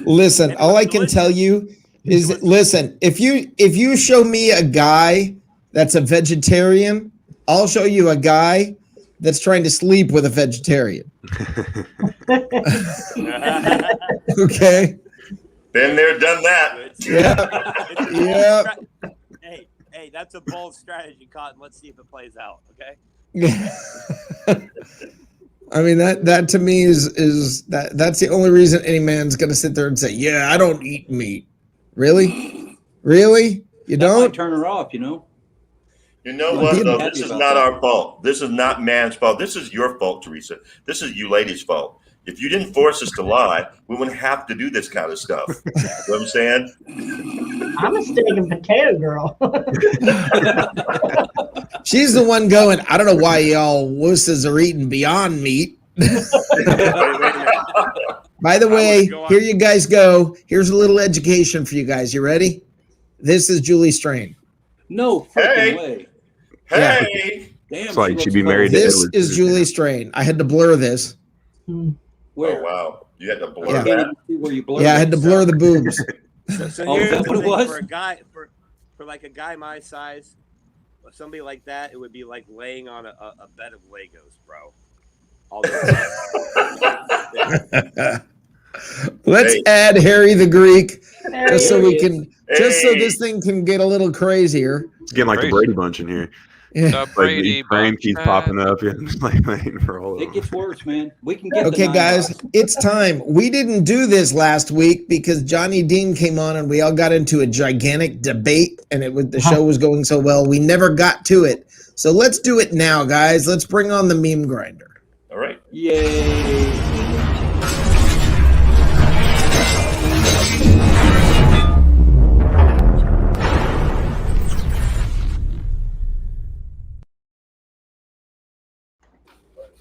Listen, It all was I can delicious. tell you is It was- listen, if you show me a guy that's a vegetarian, I'll show you a guy that's trying to sleep with a vegetarian. Okay? Been there, done that. Yeah. Hey, that's a bold strategy, Cotton. Let's see if it plays out. Okay. I mean that to me is that's the only reason any man's gonna sit there and say, yeah, I don't eat meat. Really? Really? You That might don't? turn her off, you know? You know I'm what, though? happy This is about not that. our fault. This is not man's fault. This is your fault, Teresa. This is you ladies' fault. If you didn't force us to lie, we wouldn't have to do this kind of stuff. You know what I'm saying? I'm a steak and potato girl. She's the one going, I don't know why y'all wusses are eating Beyond Meat. Wait a minute. By the I way, wanna go on- here you guys go. Here's a little education for you guys. You ready? This is Julie Strain. No freaking Hey. way. Hey, Damn. It's like she she'd looks be married to cold. This Edward. is Julie Strain. I had to blur this. Where? oh wow, you had to blur I can't that. even see where you blurred Yeah, I had to it. blur the boobs. So Oh, here's is that the what it thing, was? for a guy for like a guy my size, somebody like that, it would be like laying on a bed of Legos, bro. All the time. Let's Hey. add Harry the Greek just so There we he can just so Hey. this thing can get a little crazier. It's getting like the Crazy. Brady Bunch in here. Yeah. The Like Brady the frame Bunch. keeps popping up. Yeah, just like waiting for all of It them. gets worse, man. We can get Okay, the guys, it's time. We didn't do this last week because Johnny Dean came on and we all got into a gigantic debate, and the show was going so well. We never got to it. So let's do it now, guys. Let's bring on the meme grinder. All right. Yay.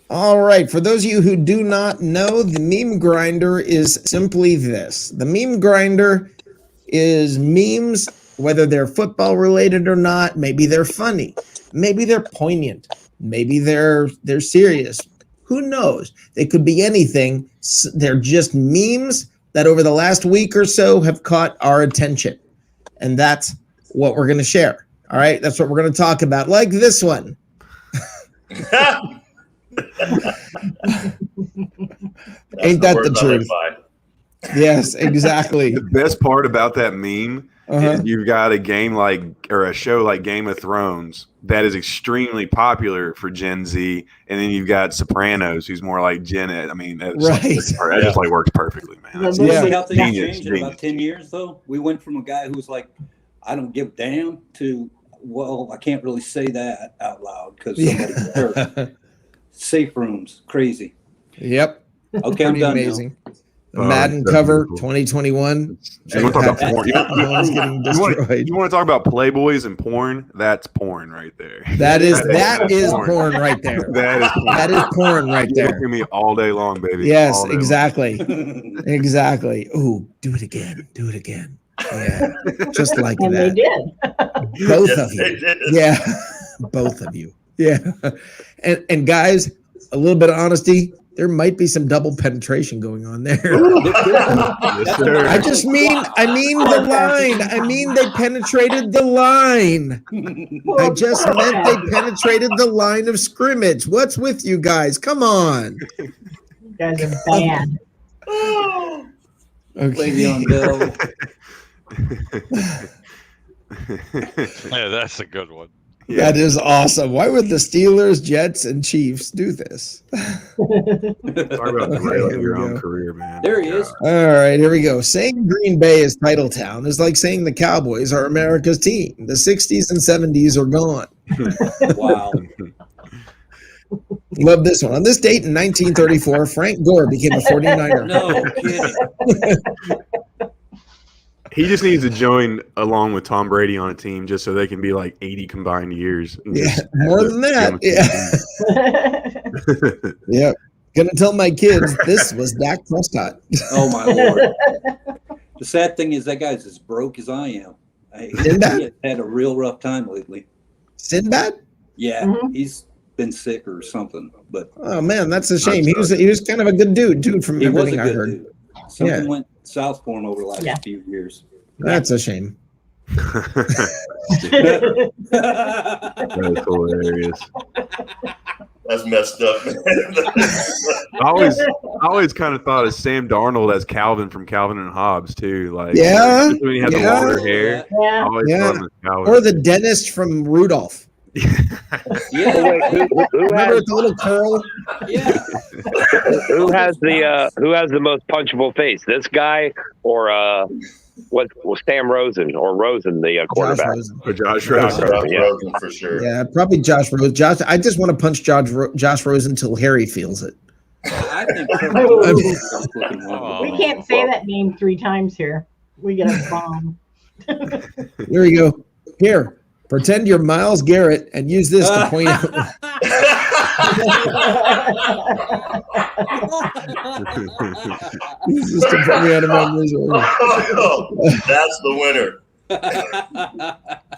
All right. For those of you who do not know, the meme grinder is simply this. The meme grinder is memes, whether they're football related or not. Maybe they're funny. Maybe they're poignant. Maybe they're serious. Who knows? They could be anything. They're just memes that over the last week or so have caught our attention. And that's what we're going to share. All right. That's what we're going to talk about. Like this one. Ain't that the truth? Yes, exactly. The best part about that meme And you've got a game or a show like Game of Thrones that is extremely popular for Gen Z, and then you've got Sopranos, who's more like Gen Ed. I mean, that just works perfectly, man. See how things changed in about 10 years, though? We went from a guy who was like, I don't give a damn, to, well, I can't really say that out loud because somebody hurt. Safe rooms, crazy. Yep. Okay, I'm done amazing. Now. Madden cover 2021. You want to talk about porn? You want to talk about Playboys and porn? That's porn right there. That is porn right there. That is porn right there. You me all day long, baby. Yes, exactly. Exactly. Ooh, do it again. Do it again. Yeah, just like and that. They did. Both of you. Yeah, both of you. Yeah, and guys, a little bit of honesty. There might be some double penetration going on there. Yes, sir. I mean the line. I mean they penetrated the line. I just meant they penetrated the line of scrimmage. What's with you guys? Come on. You guys are bad. Le'Veon Bell. Yeah, that's a good one. Yeah. That is awesome. Why would the Steelers, Jets, and Chiefs do this? Talk about derailing your own career, man. There he is. All right, here we go. Saying Green Bay is title town is like saying the Cowboys are America's team. The 60s and 70s are gone. Wow. Love this one. On this date in 1934, Frank Gore became a 49er. No kidding. He just needs to join along with Tom Brady on a team just so they can be like 80 combined years. Yeah, more than that. Yeah. Yeah. Gonna tell my kids this was Dak Prescott. Oh my Lord. The sad thing is that guy's as broke as I am. He had a real rough time lately. Sinbad? Yeah, he's been sick or something. But oh man, that's a shame. He was kind of a good dude too, from everything I heard. Dude. Something went south for him over the last few years. That's a shame. That's hilarious. That's messed up, man. I always kind of thought of Sam Darnold as Calvin from Calvin and Hobbes too. Like when he had the longer hair. Or the dentist from Rudolph. Yeah. Remember the little curl? Yeah. Who has the most punchable face? This guy or what was Sam Rosen or Rosen, the quarterback? Josh Rosen. Rosen for sure. Yeah, probably Josh Rosen. I just want to punch Josh Rosen until Harry feels it. I think we can't say that name 3 times here. We get a bomb. Here we go. Here. Pretend you're Myles Garrett and use this to point out. Use this to put me out of my misery. That's the winner.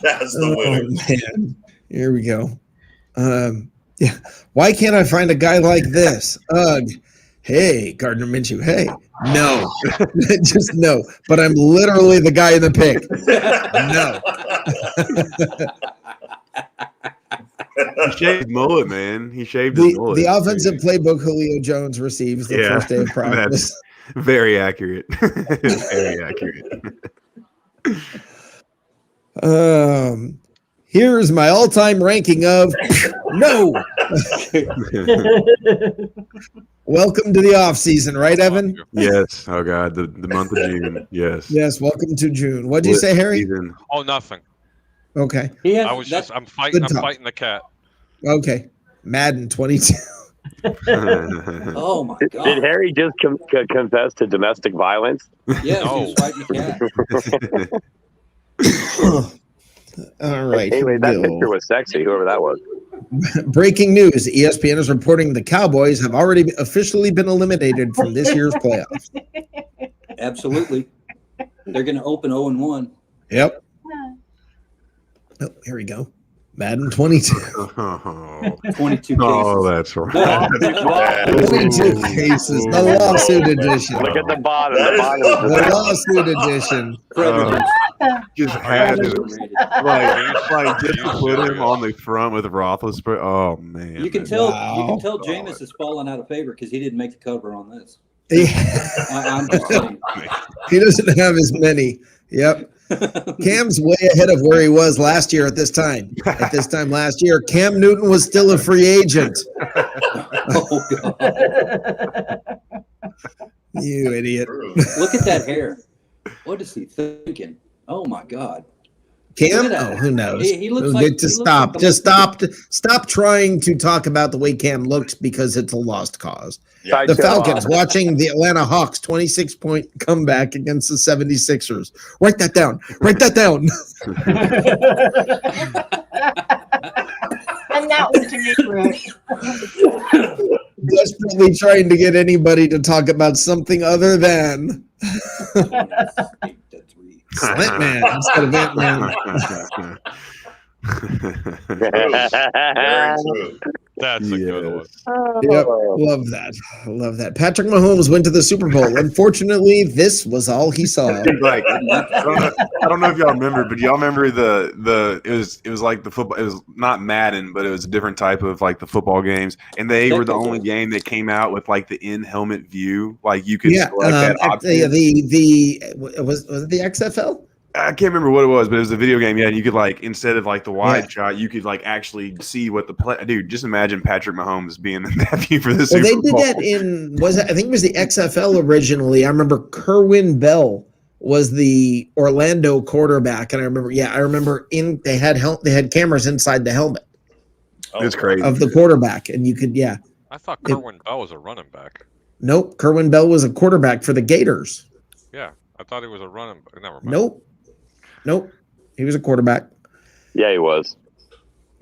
That's the winner. Man. Here we go. Yeah. Why can't I find a guy like this? Ugh. Hey, Gardner Minshew. Hey. No. Just no. But I'm literally the guy in the pic. No. He shaved mullet, man. He shaved his mullet. The offensive playbook Julio Jones receives the first day of practice. That's very accurate. Very accurate. Here's my all-time ranking of no. Welcome to the off season, right, Evan? Yes. Oh God, the month of June. Yes. Yes. Welcome to June. What'd you say, Harry? Season. Oh, nothing. Okay. I'm fighting the cat. Okay. Madden 22. Oh my God. Did Harry just confess to domestic violence? Yeah, he was fighting the cat. All right. Anyway, that picture was sexy, whoever that was. Breaking news. ESPN is reporting the Cowboys have already officially been eliminated from this year's playoffs. Absolutely. They're going to open 0-1. Yep. Oh, here we go. Madden 22. 22 cases. Oh, that's right. 22 cases. The lawsuit edition. Look at the bottom. The lawsuit edition. Just had to like just to put him on the front with Roethlisberger. Oh man. You can tell Jameis is falling out of favor because he didn't make the cover on this. Yeah. I'm just saying. He doesn't have as many. Yep. Cam's way ahead of where he was last year at this time. At this time last year, Cam Newton was still a free agent. Oh, God. You idiot. Look at that hair. What is he thinking? Oh, my God. Cam? Oh, who knows? He looks like stop. Just stop trying to talk about the way Cam looks because it's a lost cause. Yeah. The Falcons watching the Atlanta Hawks 26-point comeback against the 76ers. Write that down. Write that down. And that was to me, Rick. Desperately trying to get anybody to talk about something other than Slant Man instead of Ant Man. Very true. That's a good one. Yep, love that. I love that. Patrick Mahomes went to the Super Bowl. Unfortunately, this was all he saw. Like, I don't know if y'all remember, but y'all remember it was like the football. It was not Madden, but it was a different type of like the football games, and they were the only game that came out with like the in-helmet view. Like you could select that option. Was it the XFL? I can't remember what it was, but it was a video game. Yeah, and you could like instead of like the wide shot, you could like actually see what the play. Dude, just imagine Patrick Mahomes being in that view for this. Well, they did that in I think it was the XFL originally. I remember Kerwin Bell was the Orlando quarterback, and I remember they had cameras inside the helmet. It's crazy of the quarterback, and you could I thought Kerwin Bell was a running back. Nope, Kerwin Bell was a quarterback for the Gators. Yeah, I thought he was a running back. Never mind. Nope. He was a quarterback. Yeah, he was.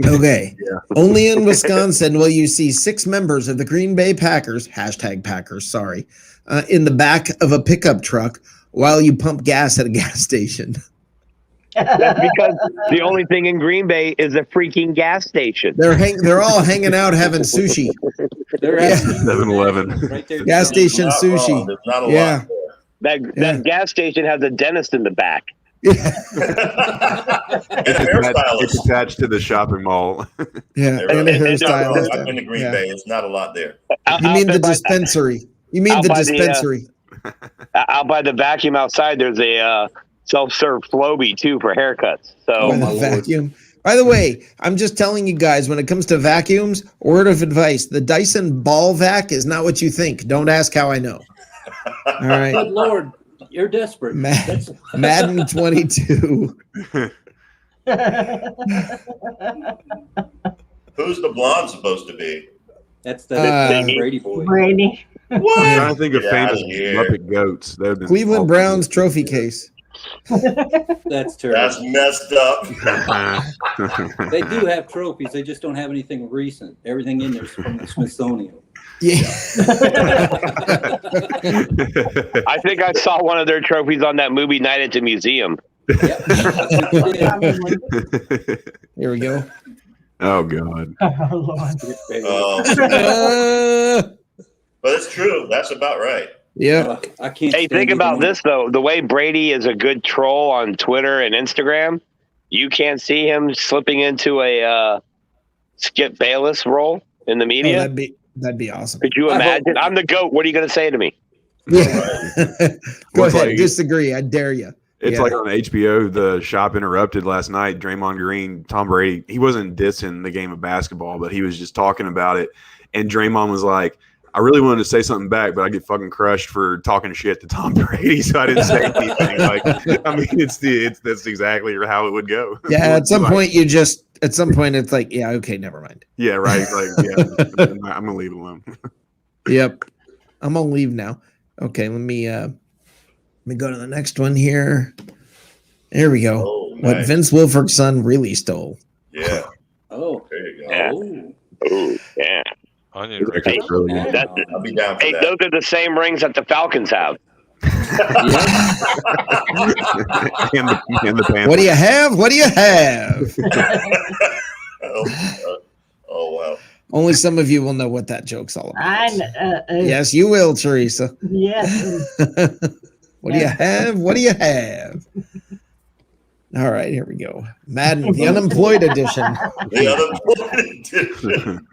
Okay. Only in Wisconsin will you see 6 members of the Green Bay Packers, #Packers, sorry, in the back of a pickup truck while you pump gas at a gas station. That's because the only thing in Green Bay is a freaking gas station. They're all hanging out having sushi. They're at 7-Eleven. right there. Gas station Not sushi. wrong. There's not a Yeah. lot there. That gas station has a dentist in the back. And a It's hairstylist. attached to the shopping mall. Yeah, There and a really is. hairstylist. I've been to Green Bay. It's not a lot there. You mean the dispensary? You mean out the by the, dispensary? Out by the vacuum outside, there's a self-serve Flowbee too for haircuts. So By the vacuum. By the way, I'm just telling you guys, when it comes to vacuums, word of advice: the Dyson Ball Vac is not what you think. Don't ask how I know. All right. Good Lord, you're desperate. Madden 22. Who's the blonde supposed to be? That's the Brady boy. Brady. What? I'm trying to think of Get famous outta here. Muppet goats. Cleveland Browns trophy case. That's terrible. That's messed up. They do have trophies. They just don't have anything recent. Everything in there's from the Smithsonian. Yeah. I think I saw one of their trophies on that movie Night at the Museum. Here we go. Oh God. But it's true. That's about right. Yeah. I can't. Hey, think about this though. The way Brady is a good troll on Twitter and Instagram, you can't see him slipping into a Skip Bayless role in the media. Oh, that'd be awesome. Could you imagine? I'm the GOAT. What are you going to say to me? Yeah. Go ahead. Like, disagree. I dare you. It's like on HBO, The Shop Interrupted last night. Draymond Green, Tom Brady, he wasn't dissing the game of basketball, but he was just talking about it. And Draymond was like, I really wanted to say something back, but I get fucking crushed for talking shit to Tom Brady, so I didn't say anything. Like, I mean, that's exactly how it would go. Yeah, at some point it's like, yeah, okay, never mind. Yeah, right. Like, yeah, I'm gonna leave it alone. Yep, I'm gonna leave now. Okay, let me go to the next one here. There we go. Oh, What nice. Vince Wilforks' son really stole. Yeah. Oh, There you go. Yeah. Oh, yeah. Onion It's actually really good. I'll be down for Hey, that. those are the same rings that the Falcons have. and the Panthers. What do you have? What do you have? Oh, wow. Only some of you will know what that joke's all about. Yes. Yes, you will, Teresa. Yes. What do you have? What do you have? All right, here we go. Madden, the unemployed edition. The unemployed edition.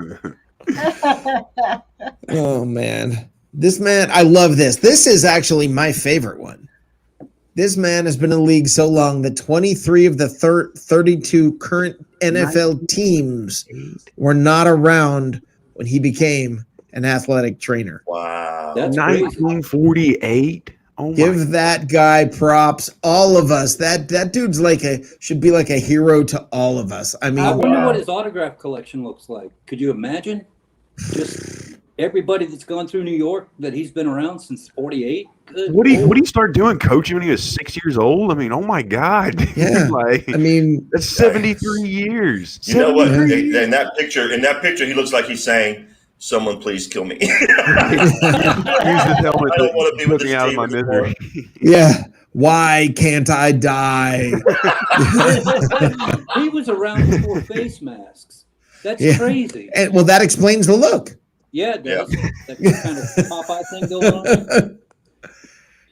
Oh man, this man, I love this. This is actually my favorite one. This man has been in the league so long that 23 of the 32 current NFL teams were not around when he became an athletic trainer. Wow. That's 1948. Oh my. Give that guy props. All of us. That dude's should be like a hero to all of us. I mean, I wonder what his autograph collection looks like. Could you imagine? Just everybody that's gone through New York that he's been around since 48. What did he start doing? Coaching when he was 6 years old? I mean, oh my God. Yeah. I mean, that's 73 years. You know what? In that picture, he looks like he's saying, "Someone please kill me." Use the helmet. I don't want to be with me this out of team my anymore. misery. yeah. Why can't I die? He was around before face masks. That's crazy. And, well, that explains the look. Yeah, it does. That kind of Popeye thing going on.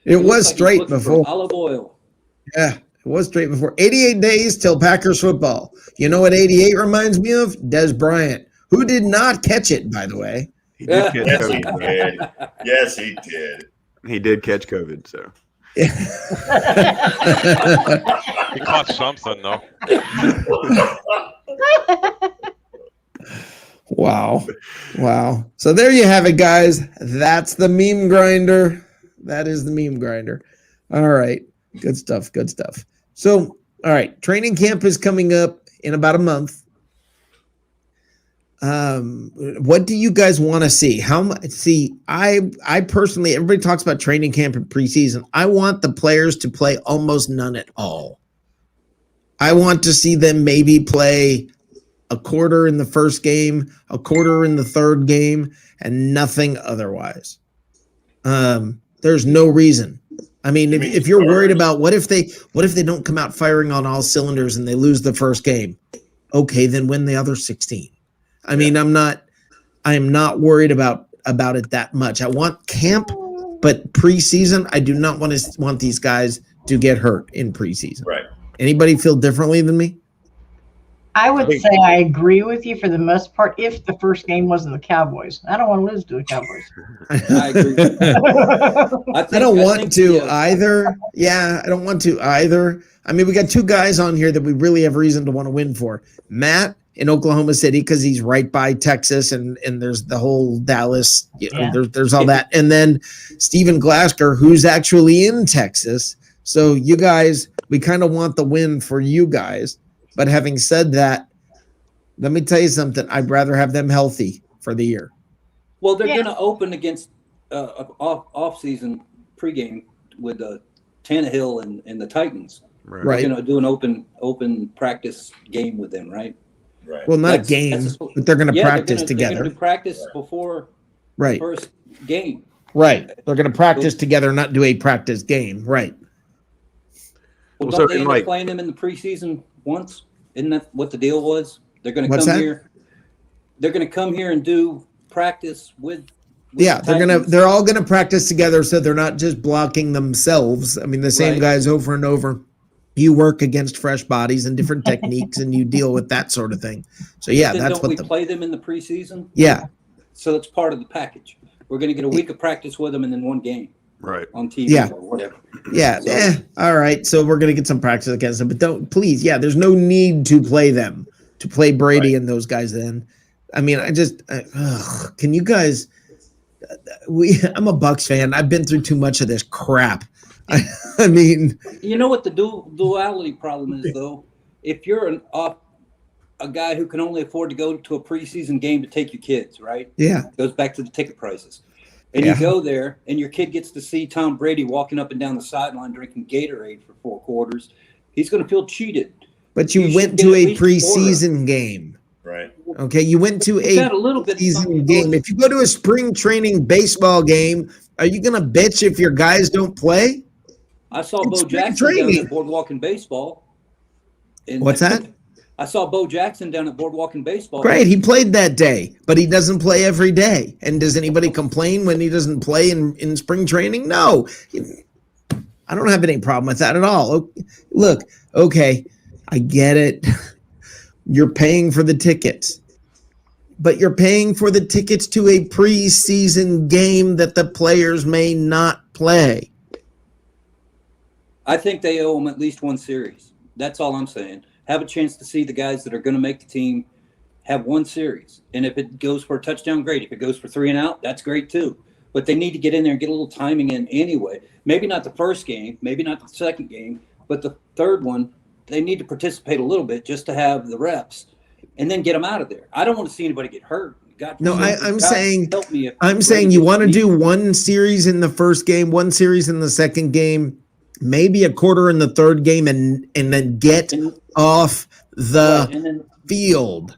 It was straight before. Olive oil. Yeah, it was straight before. 88 days till Packers football. You know what 88 reminds me of? Des Bryant, who did not catch it, by the way. He did catch Yes, he COVID. did. Yes, he did. He did catch COVID, so. He caught something though. Wow. So there you have it, guys. That's the meme grinder. That is the meme grinder. All right. Good stuff. So, all right. Training camp is coming up in about a month. What do you guys want to see? I personally, everybody talks about training camp and preseason. I want the players to play almost none at all. I want to see them maybe play a quarter in the first game, a quarter in the third game, and nothing otherwise. There's no reason. I mean, if you're worried about what if they don't come out firing on all cylinders and they lose the first game, okay, then win the other 16. I mean, I am not worried about it that much. I want camp, but preseason, I do not want these guys to get hurt in preseason. Right. Anybody feel differently than me? I would say I agree with you for the most part if the first game wasn't the Cowboys. I don't want to lose to the Cowboys. I agree. I don't want to either. Yeah, I don't want to either. I mean, we got two guys on here that we really have reason to want to win for. Matt in Oklahoma City because he's right by Texas, and there's the whole Dallas. There's all that, and then Stephen Glasgow, who's actually in Texas. So you guys, we kind of want the win for you guys. But having said that, let me tell you something. I'd rather have them healthy for the year. Well, they're going to open against off-season pregame with Tannehill and the Titans. Right. They're going to do an open practice game with them, right? Right. Well, not a game, but they're going to practice together. They're going to practice before the first game. Right. They're going to practice together, not do a practice game. Right. Well, don't they end up playing them in the preseason once? Isn't that what the deal was? They're going to come here. They're going to come here and do practice with they're all going to practice together, so they're not just blocking themselves. I mean, the same guys over and over. You work against fresh bodies and different techniques, and you deal with that sort of thing. So that's what we play them in the preseason. Yeah. So it's part of the package. We're going to get a week of practice with them and then one game. Right. On TV or whatever. Yeah. All right. So we're going to get some practice against them, but please. There's no need to play them, to play Brady and those guys then. I mean, can you guys, I'm a Bucs fan. I've been through too much of this crap. I mean. You know what the duality problem is, though? If you're a guy who can only afford to go to a preseason game to take your kids, right? Yeah. It goes back to the ticket prices. And you go there, and your kid gets to see Tom Brady walking up and down the sideline drinking Gatorade for 4 quarters. He's going to feel cheated. But you went to a preseason game. Right. Okay, you went to a preseason game. If you go to a spring training baseball game, are you going to bitch if your guys don't play? I saw Bo Jackson down at Boardwalk and Baseball. What's that? I saw Bo Jackson down at Boardwalk and Baseball. Great, he played that day, but he doesn't play every day. And does anybody complain when he doesn't play in spring training? No. I don't have any problem with that at all. Look, okay, I get it. You're paying for the tickets. But you're paying for the tickets to a preseason game that the players may not play. I think they owe them at least one series. That's all I'm saying. Have a chance to see the guys that are going to make the team have one series. And if it goes for a touchdown, great. If it goes for 3 and out, that's great too. But they need to get in there and get a little timing in anyway. Maybe not the first game, maybe not the second game, but the third one, they need to participate a little bit just to have the reps and then get them out of there. I don't want to see anybody get hurt. I'm saying you want to do one series in the first game, one series in the second game, maybe a quarter in the third game, and then get off the field.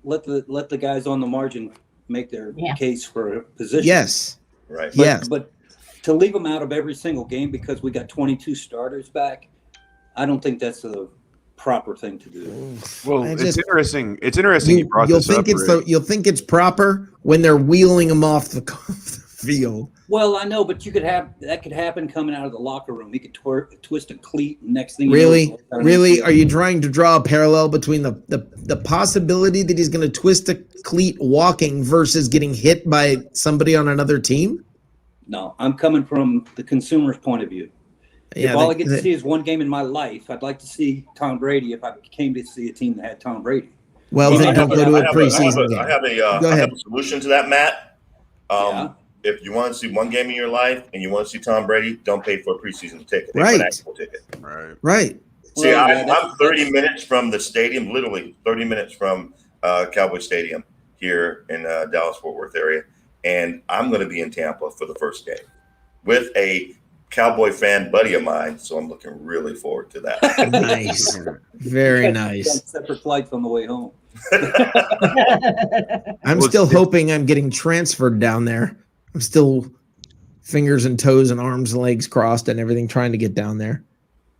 Let the guys on the margin make their case for a position. Yes. Right. But to leave them out of every single game because we got 22 starters back, I don't think that's the proper thing to do. Well, it's interesting. It's interesting you brought this up. You'll think it's proper when they're wheeling them off the field. Well, I know, but that could happen coming out of the locker room. He could twist a cleat. Next thing really, are you trying to draw a parallel between the possibility that he's going to twist a cleat walking versus getting hit by somebody on another team? No, I'm coming from the consumer's point of view. Yeah, if all I get to see is one game in my life, I'd like to see Tom Brady if I came to see a team that had Tom Brady. Well, then don't go to a preseason game. I have a solution to that, Matt. If you want to see one game in your life and you want to see Tom Brady, don't pay for a preseason ticket. Pay for an actual ticket. Right. See, I'm 30 minutes from the stadium, literally 30 minutes from Cowboy Stadium here in Dallas-Fort Worth area, and I'm going to be in Tampa for the first game with a Cowboy fan buddy of mine, so I'm looking really forward to that. Nice. Very nice. Separate flights on the way home. I'm still hoping I'm getting transferred down there. I'm still fingers and toes and arms and legs crossed and everything trying to get down there.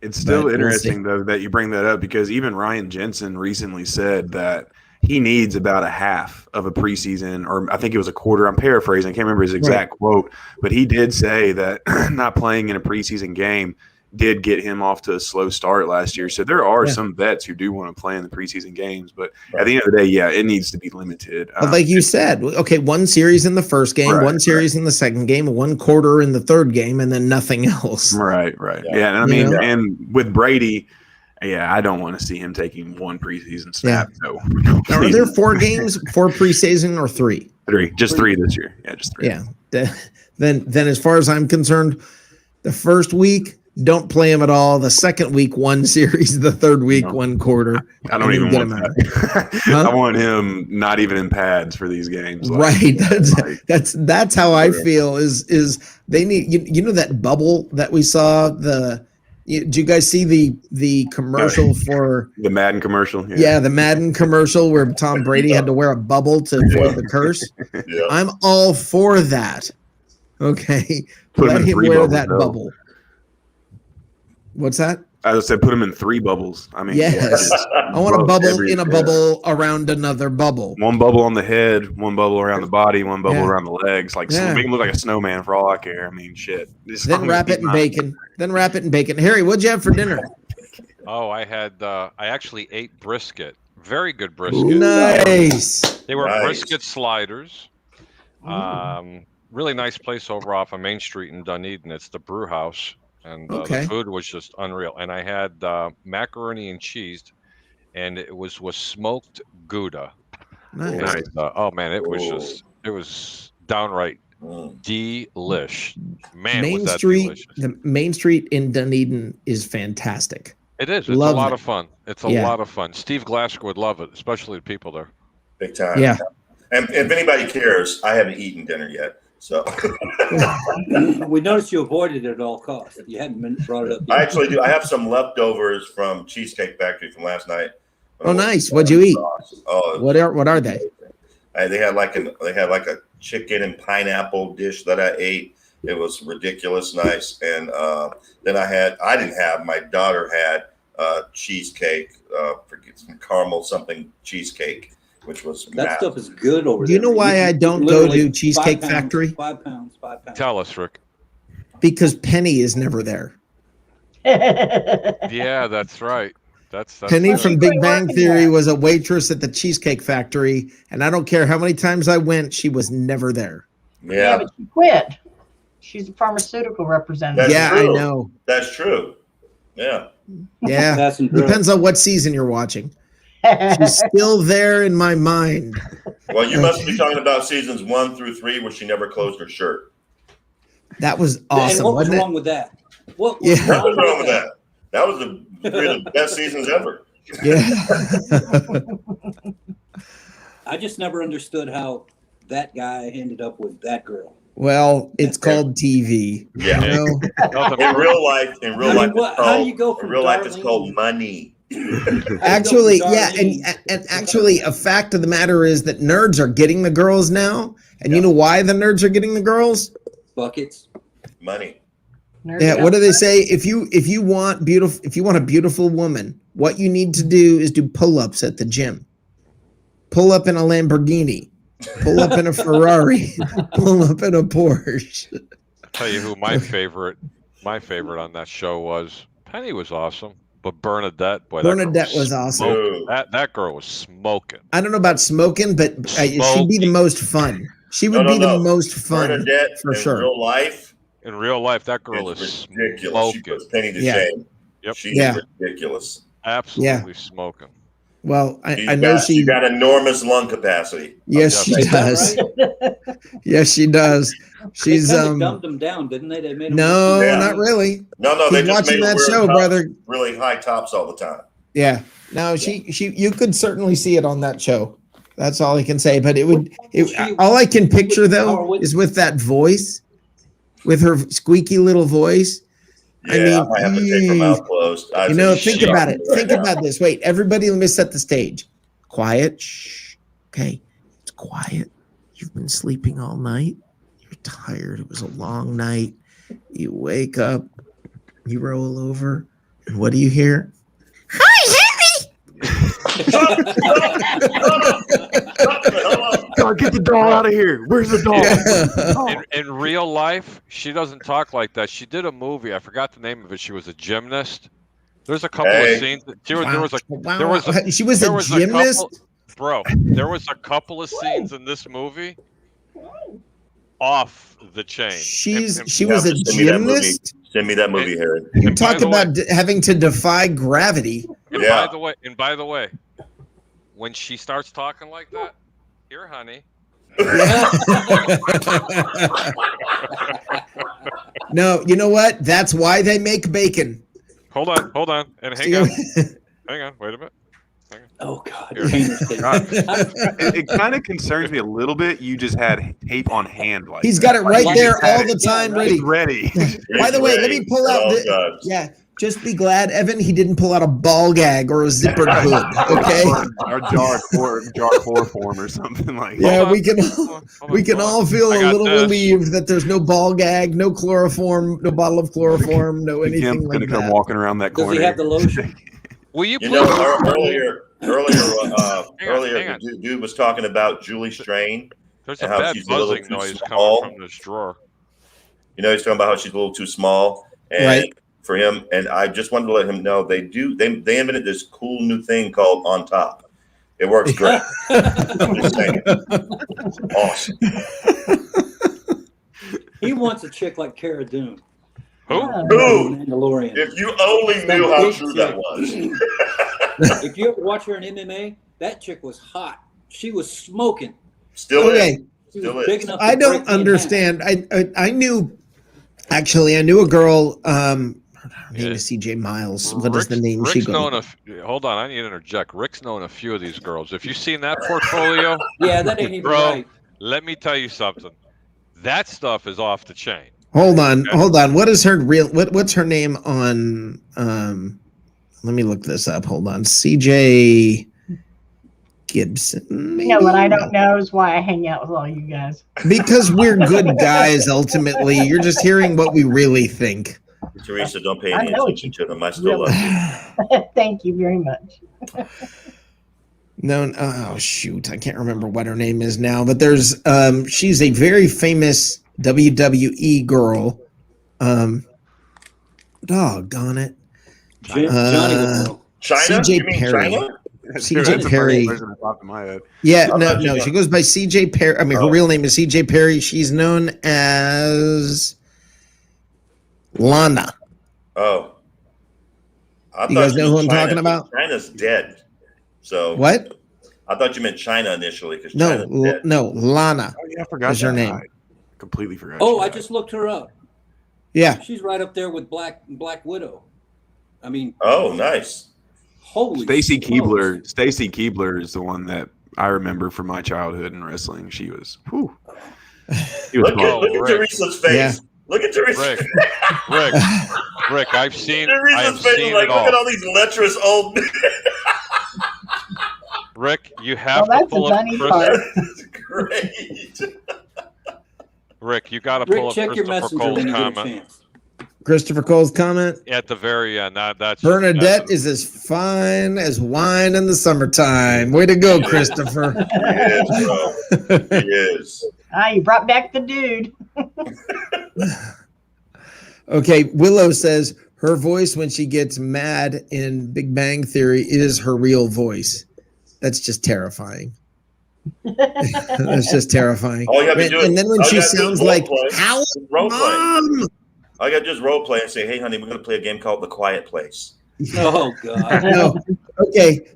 It's still interesting, though, that you bring that up because even Ryan Jensen recently said that he needs about a half of a preseason, or I think it was a quarter. I'm paraphrasing. I can't remember his exact quote, but he did say that not playing in a preseason game did get him off to a slow start last year. So there are some vets who do want to play in the preseason games, but at the end of the day, it needs to be limited. But like you said, okay, one series in the first game, one series in the second game, one quarter in the third game, and then nothing else. Right. Yeah, and I mean, and with Brady, I don't want to see him taking one preseason snap. No, are there 4 games, 4 preseason, or 3? 3, just 3 this year. Yeah, just 3. Yeah. Then as far as I'm concerned, the first week, don't play him at all. The second week, 1 series. The third week, 1 quarter. I don't even want that. I want him not even in pads for these games. Right. That's how I feel. Is they need you know that bubble that we saw did you guys see the commercial for the Madden commercial? Yeah, the Madden commercial where Tom Brady had to wear a bubble to avoid the curse. I'm all for that. Okay, let him wear that bubble. What's that? I said put him in 3 bubbles. I mean, yes, I want a bubble in a bubble around another bubble. 1 bubble on the head, 1 bubble around the body, 1 bubble around the legs. Like make him look like a snowman for all I care. I mean, shit. Then wrap it in bacon. Harry, what'd you have for dinner? Oh, I actually ate brisket. Very good brisket. Nice. They were brisket sliders. Really nice place over off of Main Street in Dunedin. It's the Brew House. And the food was just unreal. And I had macaroni and cheese, and it was smoked Gouda. Nice. And, man, it was downright delish. Man, was that delicious. The Main Street in Dunedin is fantastic. It is. It's a lot of fun. It's a lot of fun. Steve Glasgow would love it, especially the people there. Big time. Yeah. And if anybody cares, I haven't eaten dinner yet. So we noticed you avoided it at all costs. You hadn't brought it up yet. I actually do. I have some leftovers from Cheesecake Factory from last night. Oh, nice. What'd you eat? Oh, what are they? They had like a chicken and pineapple dish that I ate. It was ridiculous nice. And then my daughter had cheesecake, forget some caramel something cheesecake, which was that stuff is good over there. Do you know why I don't go to Cheesecake Factory? 5 pounds. Tell us, Rick. Because Penny is never there. Yeah, that's right. That's Penny from Big Bang Theory was a waitress at the Cheesecake Factory, and I don't care how many times I went, she was never there. Yeah, but she quit. She's a pharmaceutical representative. That's true. I know. That's true. Yeah. Yeah. Pass and drill. Depends on what season you're watching. She's still there in my mind. Well, you must be talking about seasons 1 through 3 where she never closed her shirt. That was awesome. And what was wasn't wrong with that? What Yeah. What was wrong with that? That was three of the best seasons ever. Yeah. I just never understood how that guy ended up with that girl. Well, it's called TV. Yeah. You know? In real life, How do you go from in real life, it's Darlene- called money. Actually, yeah, Darlene. and actually, a fact of the matter is that nerds are getting the girls now, and you know why the nerds are getting the girls? Buckets. Money. Yeah, what do they say? If you want a beautiful woman, what you need to do is do pull-ups at the gym. Pull up in a Lamborghini, pull up in a Ferrari, pull up in a Porsche. I'll tell you who my favorite on that show was. Penny was awesome, but Bernadette, boy, Bernadette was awesome. Ooh. That girl was smoking. I don't know about smoking, but she'd be the most fun. She would be the most fun Bernadette for in sure. real life, In real life, that girl is it's ridiculous. She smoking. puts Penny to Yeah. shame. Yep. She's ridiculous. Absolutely smoking. Well, I know She got enormous lung capacity. Yes, she Is that does. right? Yes, she does. She's They kinda dumbed him down, didn't they? They made him no, Yeah. not really. No, they Keep just watching made her that wear show, tops, brother. really high tops all the time. Yeah. No, she you could certainly see it on that show. That's all I can say. But all I can picture though is with that voice, with her squeaky little voice. Yeah, I mean, might have to take her mouth closed. Think about it. Think about this. Wait, everybody, let me set the stage. Quiet. Shh. Okay. It's quiet. You've been sleeping all night. You're tired. It was a long night. You wake up. You roll over. And what do you hear? God, get the doll out of here. Where's the doll? Yeah. In real life, she doesn't talk like that. She did a movie. I forgot the name of it. She was a gymnast. There's a couple of scenes. There was She was a gymnast? There was a couple of scenes in this movie off the chain. She was a gymnast? Send me that movie, Harry. You talk about having to defy gravity. And by the way, when she starts talking like that, here, honey. No, you know what? That's why they make bacon. Hold on, and hang on. Hang on, wait a minute. Oh God! It kind of concerns me a little bit. You just had tape on hand, like he's got it right there all the time, ready. By the way, let me pull out. Just be glad, Evan, he didn't pull out a ball gag or a zippered hood. Okay, or jar chloroform or something like. Yeah, we can all feel a little relieved that there's no ball gag, no chloroform, no bottle of chloroform, no anything like that. Gonna come walking around that corner. Does he have the lotion? Will you? Earlier, the dude was talking about Julie Strain. There's a bad buzzing noise coming from this drawer. You know, he's talking about how she's a little too small, and for him. And I just wanted to let him know they invented this cool new thing called On Top. It works great. I'm just saying. Awesome. He wants a chick like Cara Dune. Who? Mandalorian. If you only knew how true that was. If you ever watch her in MMA, that chick was hot. She was smoking. Still is. Still is. Big enough to I don't break me in understand. I knew a girl. Her name is CJ Miles. What is the name? Hold on, I need to interject. Rick's known a few of these girls. If you've seen that portfolio, yeah, that ain't even right. Let me tell you something. That stuff is off the chain. Hold on. What is her real? What's her name on? Let me look this up. Hold on. CJ Gibson. Maybe? You know what I don't know is why I hang out with all you guys. Because we're good guys. Ultimately, you're just hearing what we really think. Teresa, don't pay any attention to them. I still love you. Thank you very much. No, oh shoot, I can't remember what her name is now. But there's she's a very famous WWE girl. Doggone it. Johnny China? CJ Perry. CJ Perry. Yeah, no. She goes by CJ Perry. I mean, her real name is CJ Perry. She's known as Lana. Oh. You guys know who I'm talking about? China's dead. So what? I thought you meant China initially because no, Lana. Oh, yeah, I forgot is her name. I completely forgot. Oh, I just looked her up. Yeah, she's right up there with Black Widow. I mean, oh, nice. Holy Stacy Keibler. Stacy Keibler is the one that I remember from my childhood in wrestling. She was. Whew. Look at Teresa's face. Yeah. Look at Teresa's face. Rick, I've seen. Teresa's face is like, look at all these lecherous old. Rick, you have to pull up That's great. Rick, you got to pull up check your Christopher Cole's comment. Christopher Cole's comment at the very end. That's Bernadette is as fine as wine in the summertime. Way to go, Christopher. He is, bro. He is. You brought back the dude. Okay, Willow says her voice when she gets mad in Big Bang Theory is her real voice. That's just terrifying. That's just terrifying. All you have to do and then when she sounds like, "How Mom?" I got to just role play and say, "Hey, honey, we're going to play a game called The Quiet Place." Oh God. No.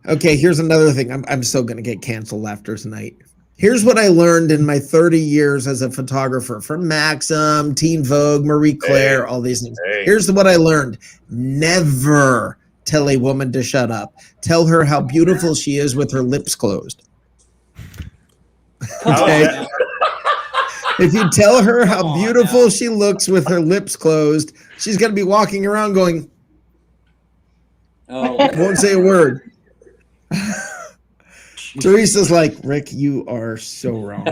Okay. Here's another thing. I'm still going to get canceled after tonight. Here's what I learned in my 30 years as a photographer from Maxim, Teen Vogue, Marie Claire, all these things. Here's what I learned: never tell a woman to shut up. Tell her how beautiful she is with her lips closed. Okay. If you tell her how beautiful she looks with her lips closed, she's going to be walking around going, won't say a word. Teresa's like, Rick, you are so wrong.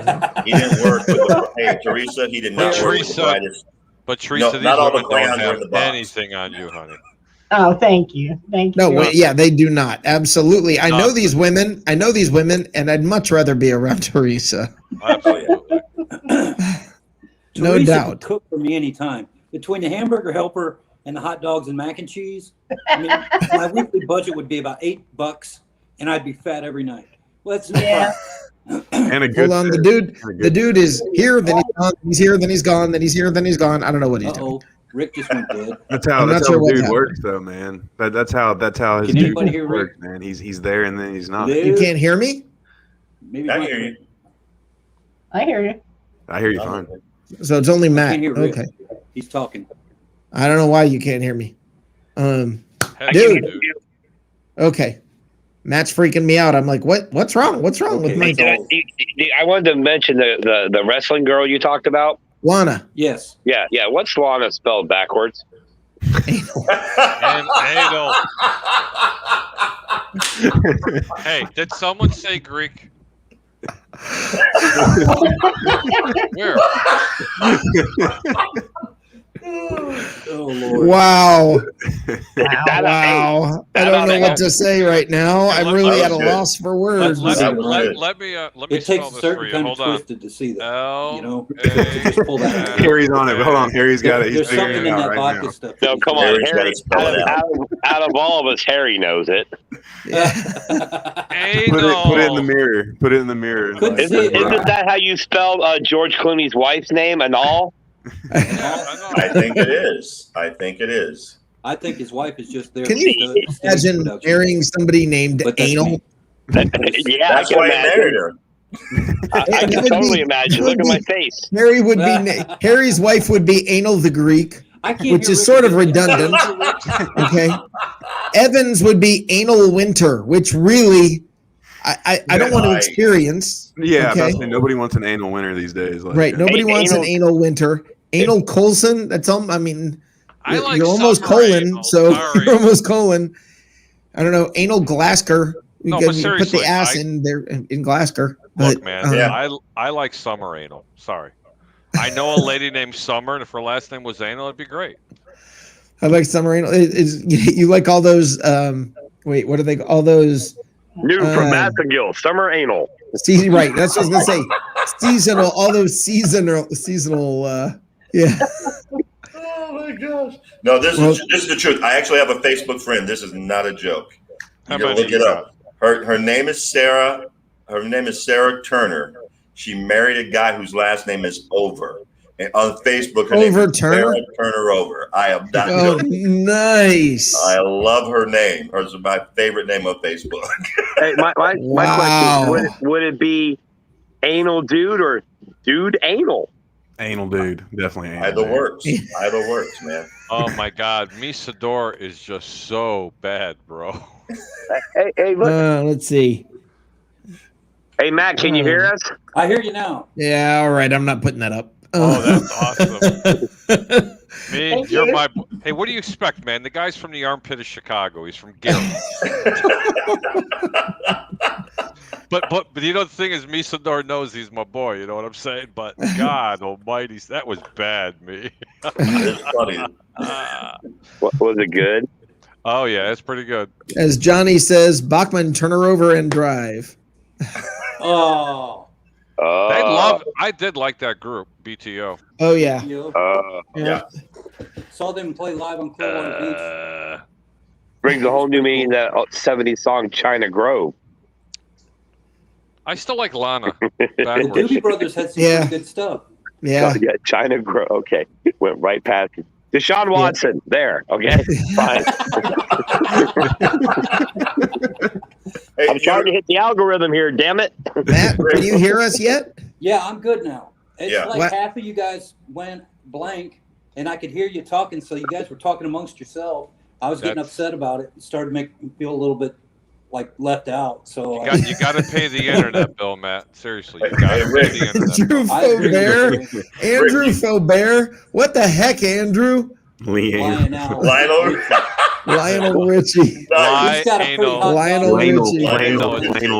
He didn't work. Hey, Teresa, he did not work with the brightest. But Teresa, these not all the women crayons don't are in the have box. anything on you, honey. Oh, thank you. Thank you. No, yeah, they do not. Absolutely. I know these women, and I'd much rather be around Teresa. Absolutely. No Teresa doubt. could cook for me anytime. Between the hamburger helper and the hot dogs and mac and cheese, I mean, my weekly budget would be about $8, and I'd be fat every night. Well, that's and a good. Hold on, the dude is here, then he's gone. He's here, then he's gone. Then he's here, then he's gone. I don't know what he's doing. Rick just went dead. That's how the dude works, though, man. That's how his dude works, man. He's there and then he's not. You can't hear me? Maybe I hear you. I hear you. I hear you fine. So it's only Matt. Okay. He's talking. I don't know why you can't hear me. Dude. Okay. Matt's freaking me out. I'm like, what's wrong? What's wrong with my phone? I wanted to mention the wrestling girl you talked about. Lana. Yes. Yeah. What's Lana spelled backwards? And anal. Hey, did someone say Greek? Where? Oh Lord! Wow! Wow! I don't know what to say right now. I'm really at a loss for words. Let me it spell takes this certain for you. kind Hold of on. twisted to see that. L, you know, to just pull that. Harry's on it. Hold on, Harry's got it. There's He's something figuring in it out that right vodka now. stuff. No, come on, Harry. Out of all of us, Harry knows it. Put it in the mirror. Put it in the mirror. Isn't that how you spell George Clooney's wife's name and all? I think it is. I think his wife is just there. Can you imagine marrying somebody named Anal? Yeah, that's why he married her. I can totally imagine. Look at my face. Harry's wife would be Anal the Greek, which is sort of redundant. Okay. Evans would be Anal Winter, which really I don't want to experience. Yeah, okay? Nobody wants an anal winter these days. Right. Nobody wants an anal winter. Anal Coulson. That's all. I mean, like you're almost colon, so you're almost colon. I don't know. Anal Glasker. You No, can but seriously, put the ass in there in Glasker. Look, man, I like summer anal. Sorry. I know a lady named Summer, and if her last name was Anal, it'd be great. I like summer anal. You like all those? Wait, what are they? All those new from Massagill, summer anal. Right, that's what I was gonna say. Seasonal, all those seasonal. Yeah. Oh my gosh! No, this is the truth. I actually have a Facebook friend. This is not a joke. You gotta look it up. Her name is Sarah. Her name is Sarah Turner. She married a guy whose last name is Over. And on Facebook, her Over name is Turner? Sarah Turner Over. I am not Oh, joking. nice. I love her name. Hers is my favorite name on Facebook. Hey, my Wow. question is, would it be anal dude or dude anal? Anal dude, definitely anal. Either dude. works. Either works, man. Oh my God, Misador is just so bad, bro. Hey, look. Let's see. Hey, Matt, can you hear us? I hear you now. Yeah, all right. I'm not putting that up. Oh, that's awesome. Me, Thank you're you. my. Hey, what do you expect, man? The guy's from the armpit of Chicago. He's from Gary. But you know the thing is, Misador knows he's my boy. You know what I'm saying? But God Almighty, that was bad, me. It's funny. Was it good? Oh yeah, it's pretty good. As Johnny says, Bachman, turn her over and drive. Oh. I did like that group, BTO. Oh, yeah. Yeah. Saw them play live on Clearwater Beach. Brings a whole new meaning that 70s song China Grove. I still like Lana. The Backwards. Doobie Brothers had some Yeah. pretty good stuff. Yeah. Yeah, China Grove. Okay, went right past it. Deshaun Watson, there. Okay, fine. Hey, I'm trying to hit the algorithm here. Damn it! Matt, can you hear us yet? Yeah, I'm good now. It's Yeah. like What? half of you guys went blank, and I could hear you talking, so you guys were talking amongst yourself. I was getting That's- upset about it. It started to make me feel a little bit like left out. So You got to pay the internet bill, Matt. Seriously, you got to pay the internet. Andrew I agree Faubert. with you. Andrew Faubert. What the heck, Andrew? Lionel. Lionel Richie. He's got a pretty hot Lionel dog. Richie. Lionel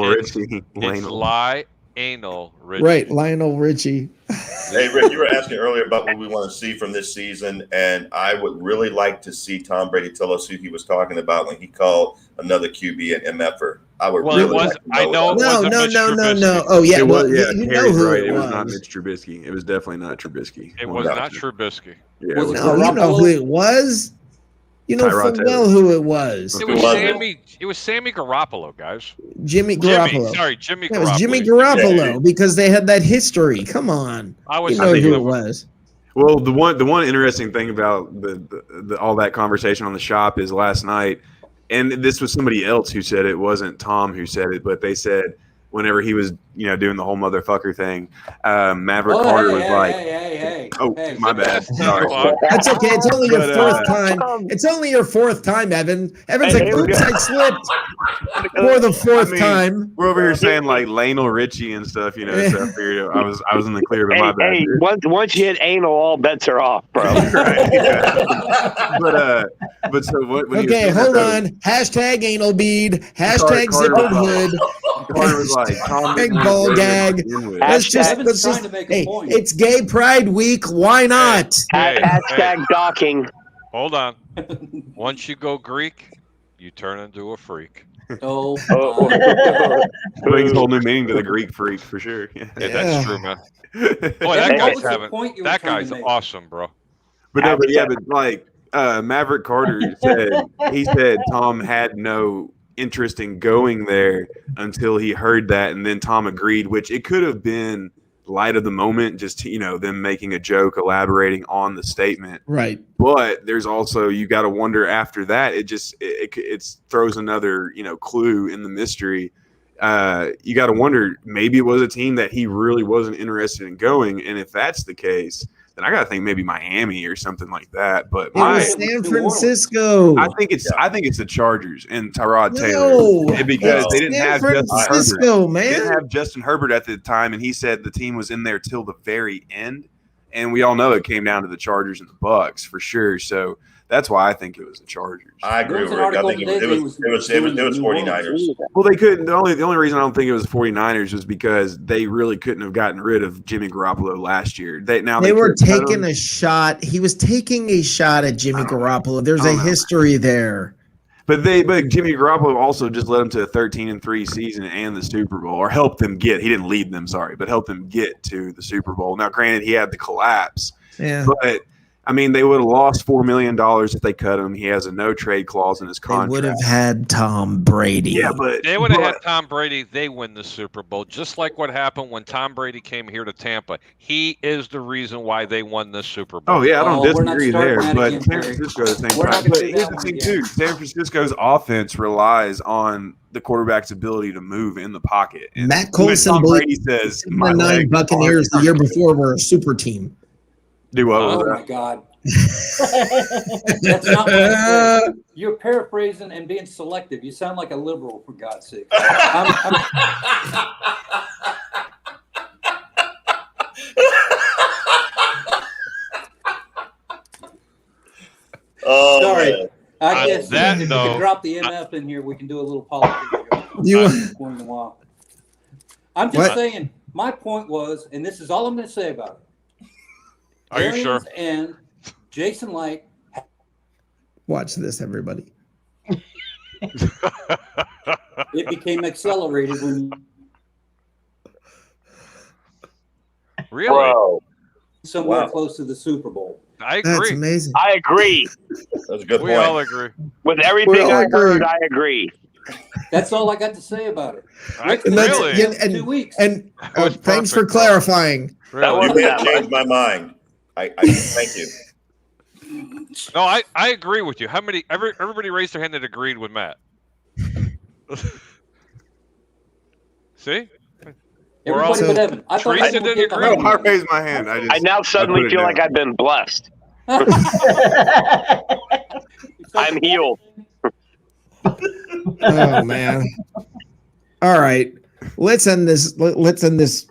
Richie. It's Lionel. anal, Richie. Right, Lionel Richie. Hey, Rick, you were asking earlier about what we want to see from this season, and I would really like to see Tom Brady tell us who he was talking about when he called another QB an MFer. I would Well, really it was. like to I know. what It No, wasn't no, Mitch no, no, Trubisky. no. Oh, yeah. It Well, was, yeah, you know Terry's who right. it It was was. not Mitch Trubisky. It was definitely not Trubisky. It was not Trubisky. Yeah, Was it was it No, you know who it was. You know Tyrod full well who it was. It was Was it? Sammy. It was Sammy Garoppolo, guys. Jimmy Jimmy. Garoppolo. Sorry, Jimmy Yeah, it Garoppolo. was Jimmy Garoppolo Yeah. because they had that history. Come on. I was You know thinking who it of was. Well, the one interesting thing about the all that conversation on the shop is last night, and this was somebody else who said it. It wasn't Tom who said it, but they said whenever he was doing the whole motherfucker thing, Maverick Carter was like, hey. "Oh, Hey. my bad, sorry." That's okay. It's only your But, fourth time. It's only your fourth time, Evan. Evan's like, here we oops, go. I slipped for the fourth I mean, time. We're over here saying like Lionel Richie and stuff, so I figured I was in the clear, but my bad. Hey, dude. once you hit anal, all bets are off, bro. Right, yeah. But so what? When he was Okay, doing hold that, on. Hashtag anal bead. Hashtag Carter zippered was hood. Carter was like, Tom Big didn't ball want to gag. begin with. Let's just, Evan's let's trying just, to make a hey, point. it's Gay Pride Week. Why not? Hey, Hashtag docking. Hold on. Once you go Greek, you turn into a freak. Oh, Brings a whole new meaning to the Greek freak for sure. Yeah. Yeah, that's true, man. Boy, What that was guy's the having. point you were That trying guy's to make? awesome, bro. But no, but yeah, but like Maverick Carter said Tom had no interest in going there until he heard that, and then Tom agreed, which it could have been light of the moment, just them making a joke, elaborating on the statement. Right. But there's also, you got to wonder after that, it throws another clue in the mystery. You got to wonder, maybe it was a team that he really wasn't interested in going, and if that's the case, then I got to think maybe Miami or something like that. But It was San Francisco. I think it's the Chargers and Tyrod No, Taylor because it's they didn't San have Justin Herbert. Francisco, They didn't man. have Justin Herbert at the time, and he said the team was in there till the very end. And we all know it came down to the Chargers and the Bucs for sure. So that's why I think it was the Chargers. I agree There was with an Rick. I article think today it was New 49ers. Well, they couldn't. The only reason I don't think it was the 49ers was because they really couldn't have gotten rid of Jimmy Garoppolo last year. They were could have taking a shot. He was taking a shot at Jimmy Garoppolo. There's a history there. But Jimmy Garoppolo also just led them to a 13-3 season and the Super Bowl, or helped them get. He didn't lead them, sorry, but helped them get to the Super Bowl. Now, granted, he had the collapse. Yeah. But I mean, they would have lost $4 million if they cut him. He has a no trade clause in his contract. They would have had Tom Brady. Yeah, but they would have had Tom Brady. They win the Super Bowl, just like what happened when Tom Brady came here to Tampa. He is the reason why they won the Super Bowl. Oh yeah, I don't disagree there. But again, San Francisco at the same time. But here's the thing too: San Francisco's offense relies on the quarterback's ability to move in the pocket. And Matt Colson Tom Brady says, "My 9 Buccaneers the year before were a super team." Do what? Oh my God. That's not what I said. You're paraphrasing and being selective. You sound like a liberal, for God's sake. Oh, sorry. man. I guess that, if though, you can drop the MF in here, we can do a little politics. Once in a while. I'm just saying, my point was, and this is all I'm going to say about it. Are you sure? And Jason Light. Watch this, everybody. It became accelerated when Really? Bro, somewhere close to the Super Bowl. I agree. That's amazing. I agree. That's a good We point. all agree. With everything all I agree. heard, I agree. That's all I got to say about it. And that's- Really? yeah, and- 2 weeks. And was thanks for perfect, clarifying. Really? You can't change my mind. I thank you. No, I agree with you. How many? Everybody raised their hand that agreed with Matt. See? Everybody all- but Evan. I thought Teresa Evan would didn't get agree. behind No, I me. raised my hand. I now suddenly put it feel down. like I've been blessed. I'm healed. Oh man. All right. Let's end this. Let's end this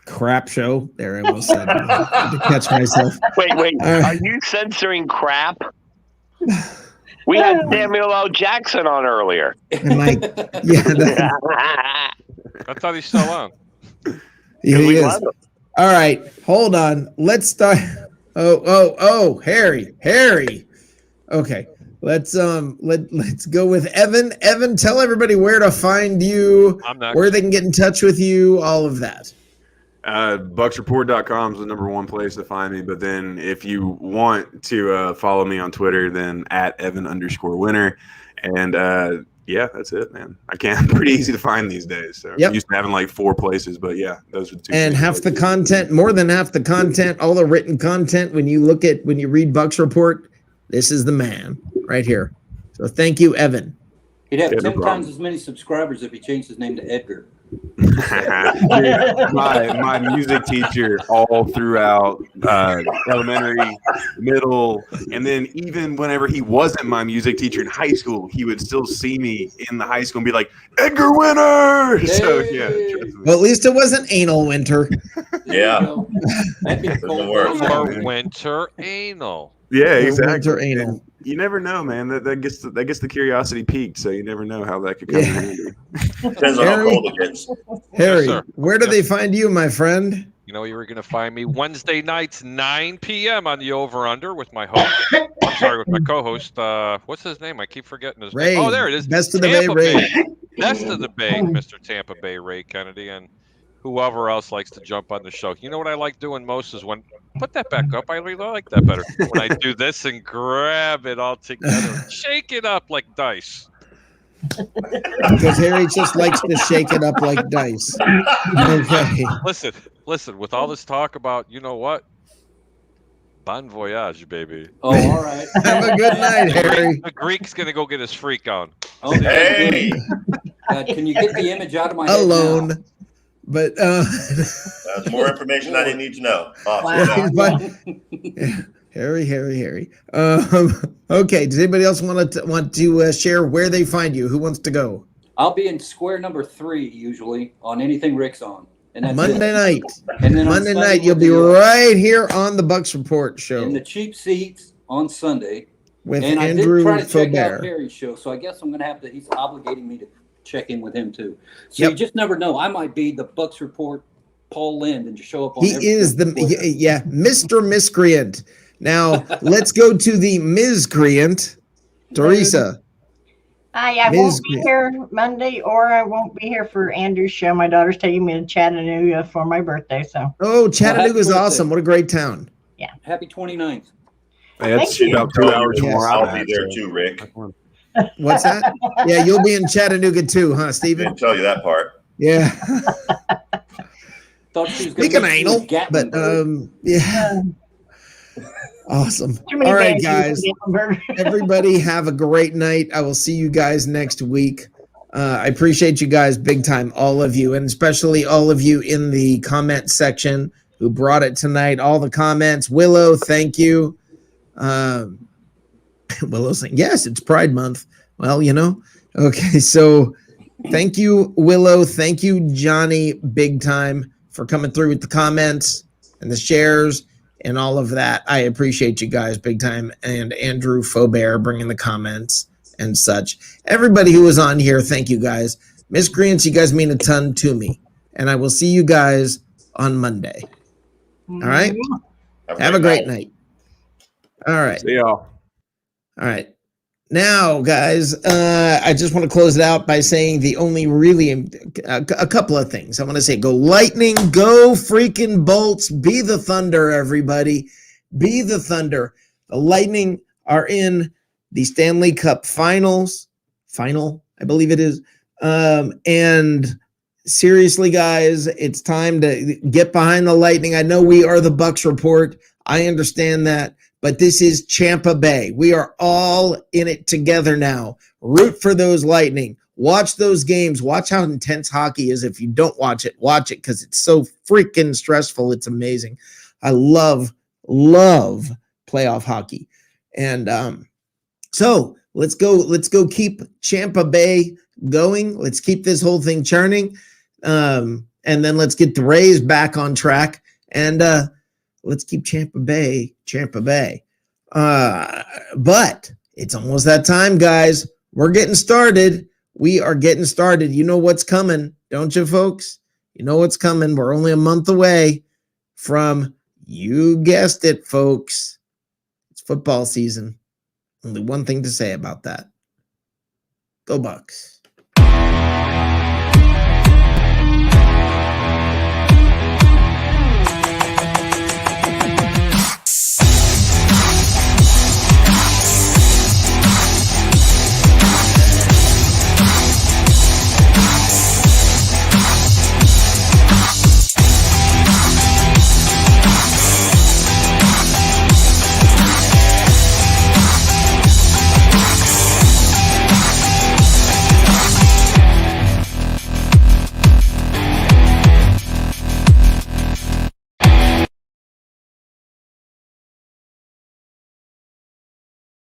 crap show. There, I almost said it. I had to catch myself. Wait. Are you censoring crap? We had Samuel L. Jackson on earlier. Am I? Yeah, I thought he's still on. he We is. love him. All right. Hold on. Let's start. Oh, Harry. Okay. Let's go with Evan. Evan, tell everybody where to find you, I'm not. where they can get in touch with you, all of that. Bucksreport.com is the #1 place to find me. But then if you want to follow me on Twitter, then at Evan_winner. And yeah, that's it, man. I can't. Pretty easy to find these days. So Yep. I'm used to having like 4 places, but yeah, those are the 2. And half the content, more than half the content, all the written content, when you read Bucs Report, this is the man right here. So thank you, Evan. He'd have Yeah, no 10 problem. times as many subscribers if he changed his name to Edgar. Dude, my music teacher all throughout elementary, middle, and then even whenever he wasn't my music teacher in high school, he would still see me in the high school and be like, Edgar Winter! So yeah. trust me. Well, at least it wasn't anal winter. There Yeah. you go. That'd be Doesn't cool. work. Or winter anal. Yeah, Or exactly. winter anal. And you never know, man. That gets the curiosity peaked, so you never know how that could come in Yeah. handy. Depends on how Harry? cold it gets. Harry, sir. where do Yes. they find you, my friend? You know, you were going to find me Wednesday nights, 9 p.m. on the Over Under with my host. I'm sorry, with my co-host. What's his name? I keep forgetting his Ray. name. Oh, there it is. Best of the Bay, Tampa Ray. Best of the Bay, Mr. Tampa Bay, Ray Kennedy, and whoever else likes to jump on the show. You know what I like doing most is when put that back up. I really like that better when I do this and grab it all together, shake it up like dice. Because Harry just likes to shake it up like dice. Okay. Listen. With all this talk about, you know what? Bon voyage, baby. Oh, all right. Have a good night, Harry. The Greek's gonna go get his freak on. Oh, Hey, God, can you get the image out of my head now? Alone. But that's more information I didn't need to know. Wow. Harry. Okay. Does anybody else want to share where they find you? Who wants to go? I'll be in square number 3 usually on anything Rick's on. And that's Monday it. night. And then on Monday Sunday night, you'll we'll be do, right here on the Bucs Report show in the cheap seats on Sunday. with And I Andrew did try to check out Faubert. Harry's show, so I guess I'm going to have to, he's obligating me to check in with him too. So Yep. you just never know. I might be the Bucs Report Paul Lind and just show up on He is the everything. Mr. Miscreant. Now let's go to the Miscreant, Teresa. I won't be here Monday, or I won't be here for Andrew's show. My daughter's taking me to Chattanooga for my birthday. So Oh, Chattanooga's birthday. awesome! What a great town. Happy 29th. It's Thank you. about 2 hours from Yes. where I'm I'll be at, there so too, Rick. What's that? Yeah, you'll be in Chattanooga too, huh, I Steven? didn't tell you that part. Yeah. Thought she was going Speaking to of meet you anal, in Gatlinburg. but yeah. Awesome. Too many All right, banjos guys. in Gatlinburg. Everybody have a great night. I will see you guys next week. I appreciate you guys big time, all of you, and especially all of you in the comment section who brought it tonight. All the comments. Willow, thank you. Willow's saying, yes, it's Pride Month. Well, you know. Okay, so thank you, Willow. Thank you, Johnny, big time, for coming through with the comments and the shares and all of that. I appreciate you guys big time. And Andrew Faubert bringing the comments and such. Everybody who was on here, thank you guys. Miscreants, you guys mean a ton to me. And I will see you guys on Monday. All right? Have a great night. All right. see y'all. All right. Now, guys, I just want to close it out by saying the only really a couple of things. I want to say go Lightning, go freaking Bolts, be the Thunder, everybody. Be the Thunder. The Lightning are in the Stanley Cup final, I believe it is. And seriously, guys, it's time to get behind the Lightning. I know we are the Bucs report. I understand that. But this is Tampa Bay. We are all in it together now. Root for those Lightning. Watch those games. Watch how intense hockey is. If you don't watch it because it's so freaking stressful. It's amazing. I love playoff hockey. And so let's go keep Tampa Bay going. Let's keep this whole thing churning. And then let's get the Rays back on track. And let's keep Tampa Bay. But it's almost that time, guys. We're getting started. We are getting started. You know what's coming, don't you, folks? You know what's coming. We're only a month away from, you guessed it, folks. It's football season. Only one thing to say about that. Go Bucs.